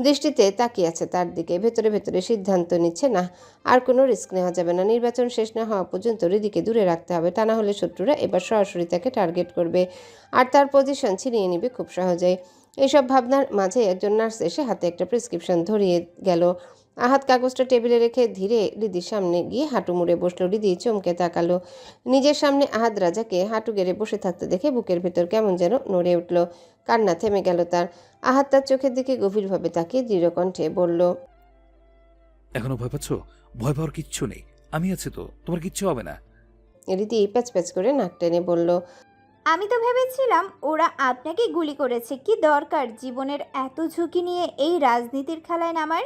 দৃষ্টিতে তাকিয়ে আছে তার দিকে। ভেতরে ভেতরে সিদ্ধান্ত নিচ্ছে, না, আর কোনো রিস্ক নেওয়া যাবে না। নির্বাচন শেষ না হওয়া পর্যন্ত রিদিকে দূরে রাখতে হবে, তা না হলে শত্রুরা এবার সরাসরি তাকে টার্গেট করবে আর তার পজিশন ছিনিয়ে নিবে খুব সহজেই। এইসব ভাবনার মাঝে একজন নার্স এসে হাতে একটা প্রেসক্রিপশন ধরিয়ে গেল। আহাত কাগজটা টেবিলে রেখে ধীরে রিদির সামনে গিয়ে হাঁটু মুড়ে বসলো। রিদি চমকে তাকালো। নিজের সামনে আহাদ রাজাকে হাঁটু গেড়ে বসে থাকতে দেখে বুকের ভেতর কেমন যেন নড়ে উঠল। কান্না থেমে গেল তার। আহাত তার চোখের দিকে গভীরভাবে তাকিয়ে দৃঢ় কণ্ঠে বলল, এখনো ভয় পাচ্ছ? ভয় পাওয়ার কিচ্ছু নেই, আমি আছি তো, তোমার কিচ্ছু হবে না। রিদি প্যাচ প্যাচ করে নাক টেনে বলল, আমি তো ভেবেছিলাম ওরা আপনাকে গুলি করেছে। কি দরকার জীবনের এত ঝুঁকি নিয়ে এই রাজনীতির খেলায় নামার?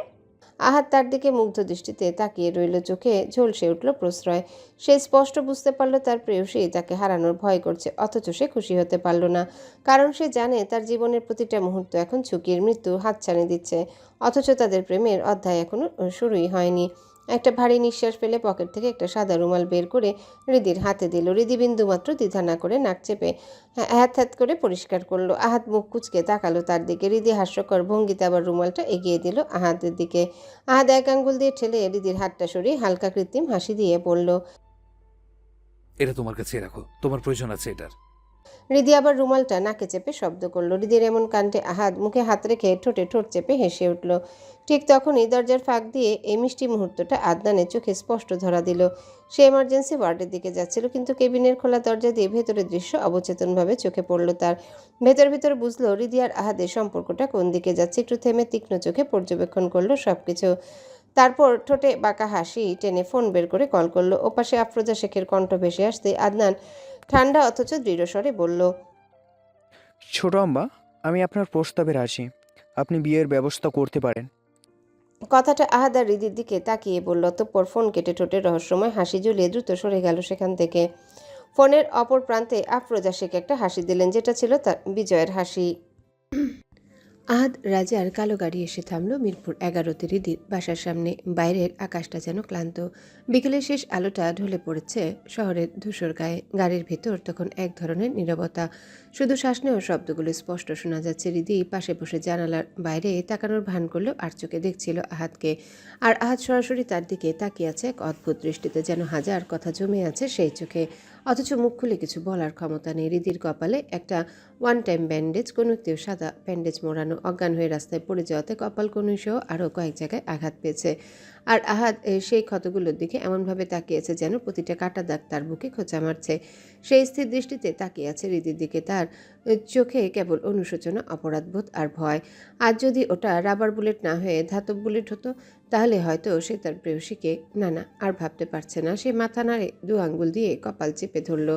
আহাত তার দিকে মুগ্ধ দৃষ্টিতে তাকিয়ে রইল। চোখে ঝলসে উঠল প্রশ্রয়। সে স্পষ্ট বুঝতে পারল তার প্রেয়সী তাকে হারানোর ভয় করছে, অথচ সে খুশি হতে পারল না। কারণ সে জানে তার জীবনের প্রতিটা মুহূর্ত এখন ঝুঁকির। মৃত্যু হাতছানি দিচ্ছে, অথচ তাদের প্রেমের অধ্যায় এখনো শুরুই হয়নি। একটা ভারী নিঃশ্বাস ফেলে পকেট থেকে একটা সাদা রুমাল বের করে রিদির হাতে দিল। রিদি বিন্দুমাত্র দ্বিধা না করে নাক চেপে হ্যাত হ্যাত করে পরিষ্কার করলো। আহাত মুখ কুচকে তাকালো তার দিকে। রিদি হাস্যকর ভঙ্গিতে আবার রুমালটা এগিয়ে দিল আহাতের দিকে। আহাত 1 আঙ্গুল দিয়ে ঠেলে রিদির হাতটা সরিয়ে হালকা কৃত্রিম হাসি দিয়ে বলল, এটা তোমার কাছে রাখো, তোমার প্রয়োজন আছে এটার। রিদি আবার রুমালটা নাকে চেপে শব্দ করলো। রিদির এমন কাণ্ডে আহাত মুখে হাত রেখে ঠোঁটে ঠোঁট চেপে হেসে উঠল। ঠিক তখনই দরজার ফাঁক দিয়ে এই মিষ্টি মুহূর্তটা আদনানের চোখে স্পষ্ট ধরা দিল। সে এমার্জেন্সি ওয়ার্ডের দিকে যাচ্ছিল, কিন্তু কেবিনের খোলা দরজা দিয়ে ভেতরের দৃশ্য অবচেতনভাবে চোখে পড়ল তার। ভেতর বুঝলো রিদি আর আহাদের সম্পর্কটা কোন দিকে যাচ্ছে। একটু থেমে তীক্ষ্ণ চোখে পর্যবেক্ষণ করলো সবকিছু। তারপর ঠোঁটে বাঁকা হাসি টেনে ফোন বের করে কল করলো। ওপাশে আফরোজা শেখের কণ্ঠ ভেসে আসতে আদনান ঠান্ডা অথচ দৃঢ় স্বরে বলল, ছোট আম্মা, আমি আপনার প্রস্তাবে রাজি। আপনি বিয়ের ব্যবস্থা করতে পারেন। কথাটা আহাদ আর রিদির দিকে তাকিয়ে বলল। অতঃপর ফোন কেটে ঠোঁটে রহস্যময় হাসি ঝুলিয়ে দ্রুত সরে গেল সেখান থেকে। ফোনের অপর প্রান্তে আফরোজা শেখ একটা হাসি দিলেন, যেটা ছিল তার বিজয়ের হাসি। আহাদ রাজার কালো গাড়ি এসে থামল মিরপুর 11-তে রিদির বাসার সামনে। বাইরের আকাশটা যেন ক্লান্ত। বিকেলের শেষ আলোটা ঢলে পড়েছে শহরের ধূসর গায়ে। গাড়ির ভেতর তখন এক ধরনের নীরবতা। শুধু শ্বাস নেওয়ার শব্দগুলো স্পষ্ট শোনা যাচ্ছে। রিদি পাশে বসে জানালার বাইরে তাকানোর ভান করলেও আর চোখে দেখছিল আহাদকে। আর আহাদ সরাসরি তার দিকে তাকিয়ে আছে এক অদ্ভুত দৃষ্টিতে, যেন হাজার কথা জমে আছে সেই চোখে, অথচ মুখ খুলে কিছু বলার ক্ষমতা নেই। রিদির কপালে একটা 1 টাইম ব্যান্ডেজ, কনুইতেও সাদা ব্যান্ডেজ মোড়ানো। অজ্ঞান হয়ে রাস্তায় পড়ে যাওয়াতে কপাল কনুই সহ আরও কয়েক জায়গায় আঘাত পেয়েছে। আর আহাদ সেই ক্ষতগুলোর দিকে এমনভাবে তাকিয়েছে যেন প্রতিটা কাটা দাগ তার বুকে খোঁচা মারছে। সেই স্থির দৃষ্টিতে তাকিয়ে আছে হৃদির দিকে। তার চোখে কেবল অনুশোচনা, অপরাধবোধ আর ভয়। আর যদি ওটা রাবার বুলেট না হয়ে ধাতব বুলেট হতো তাহলে হয়তো সে তার প্রেয়সীকে না আর ভাবতে পারছে না। সে মাথা নাড়ে 2 আঙ্গুল দিয়ে কপাল চেপে ধরল।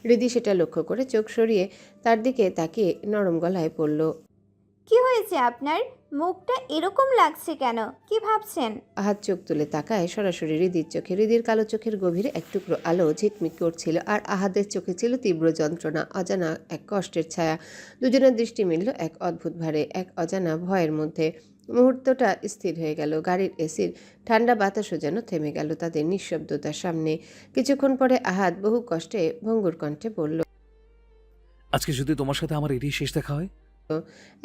হৃদি সেটা লক্ষ্য করে চোখ সরিয়ে তার দিকে তাকিয়ে নরম গলায় পড়ল, কি হয়েছে আপনার? মুখটা এরকম লাগছে কেন? কি ভাবছেন? আহাদ চোখ তুলে তাকায় সরাসরি হৃদির চোখে। হৃদির কালো চোখের গভীরে এক টুকরো আলো ঝিকমিক করছিল, আর আহাদের চোখে ছিল তীব্র যন্ত্রণা, অজানা এক কষ্টের ছায়া। দুজনের দৃষ্টি মিলল এক অদ্ভুত ভারে, এক অজানা ভয়ের মধ্যে। মুহূর্তটা স্থির হয়ে গেল। গাড়ির এসির ঠান্ডা বাতাসও যেন থেমে গেল তাদের নিঃশব্দতার সামনে। কিছুক্ষণ পরে আহাদ বহু কষ্টে ভঙ্গুর কণ্ঠে বলল, আজকে যদি তোমার সাথে আমার এটাই শেষ দেখা হয়।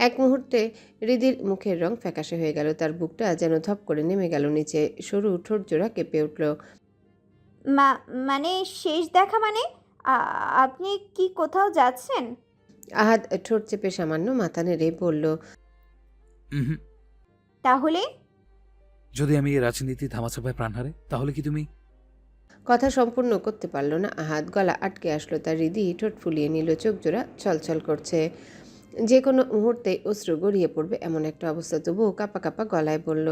এক মুহূর্তে হৃদির মুখের রং ফ্যাকাশে হয়ে গেল। তার বুকটা যেন ধপ করে নেমে গেল নিচে। সরু ঠোঁট জোড়া কেঁপে উঠল। মানে শেষ দেখা মানে? আপনি কি কোথাও যাচ্ছেন? আহাদ ঠোঁট চেপে সামান্য মাথা নেড়ে বলল, হুম, তাহলে? যদি আমি এই রাজনীতি ধামাচাপায় প্রাণ হারে তাহলে কি তুমি? কথা সম্পূর্ণ করতে পারল না আহাদ। গলা আটকে আসলো তার। হৃদি ঠোঁট ফুলিয়ে নিল, চোখ জোড়া ছলছল করছে। যে কোনো মুহূর্তে অশ্রু গড়িয়ে পড়বে এমন একটা অবস্থা। তবুও কাঁপা কাঁপা গলায় বলল,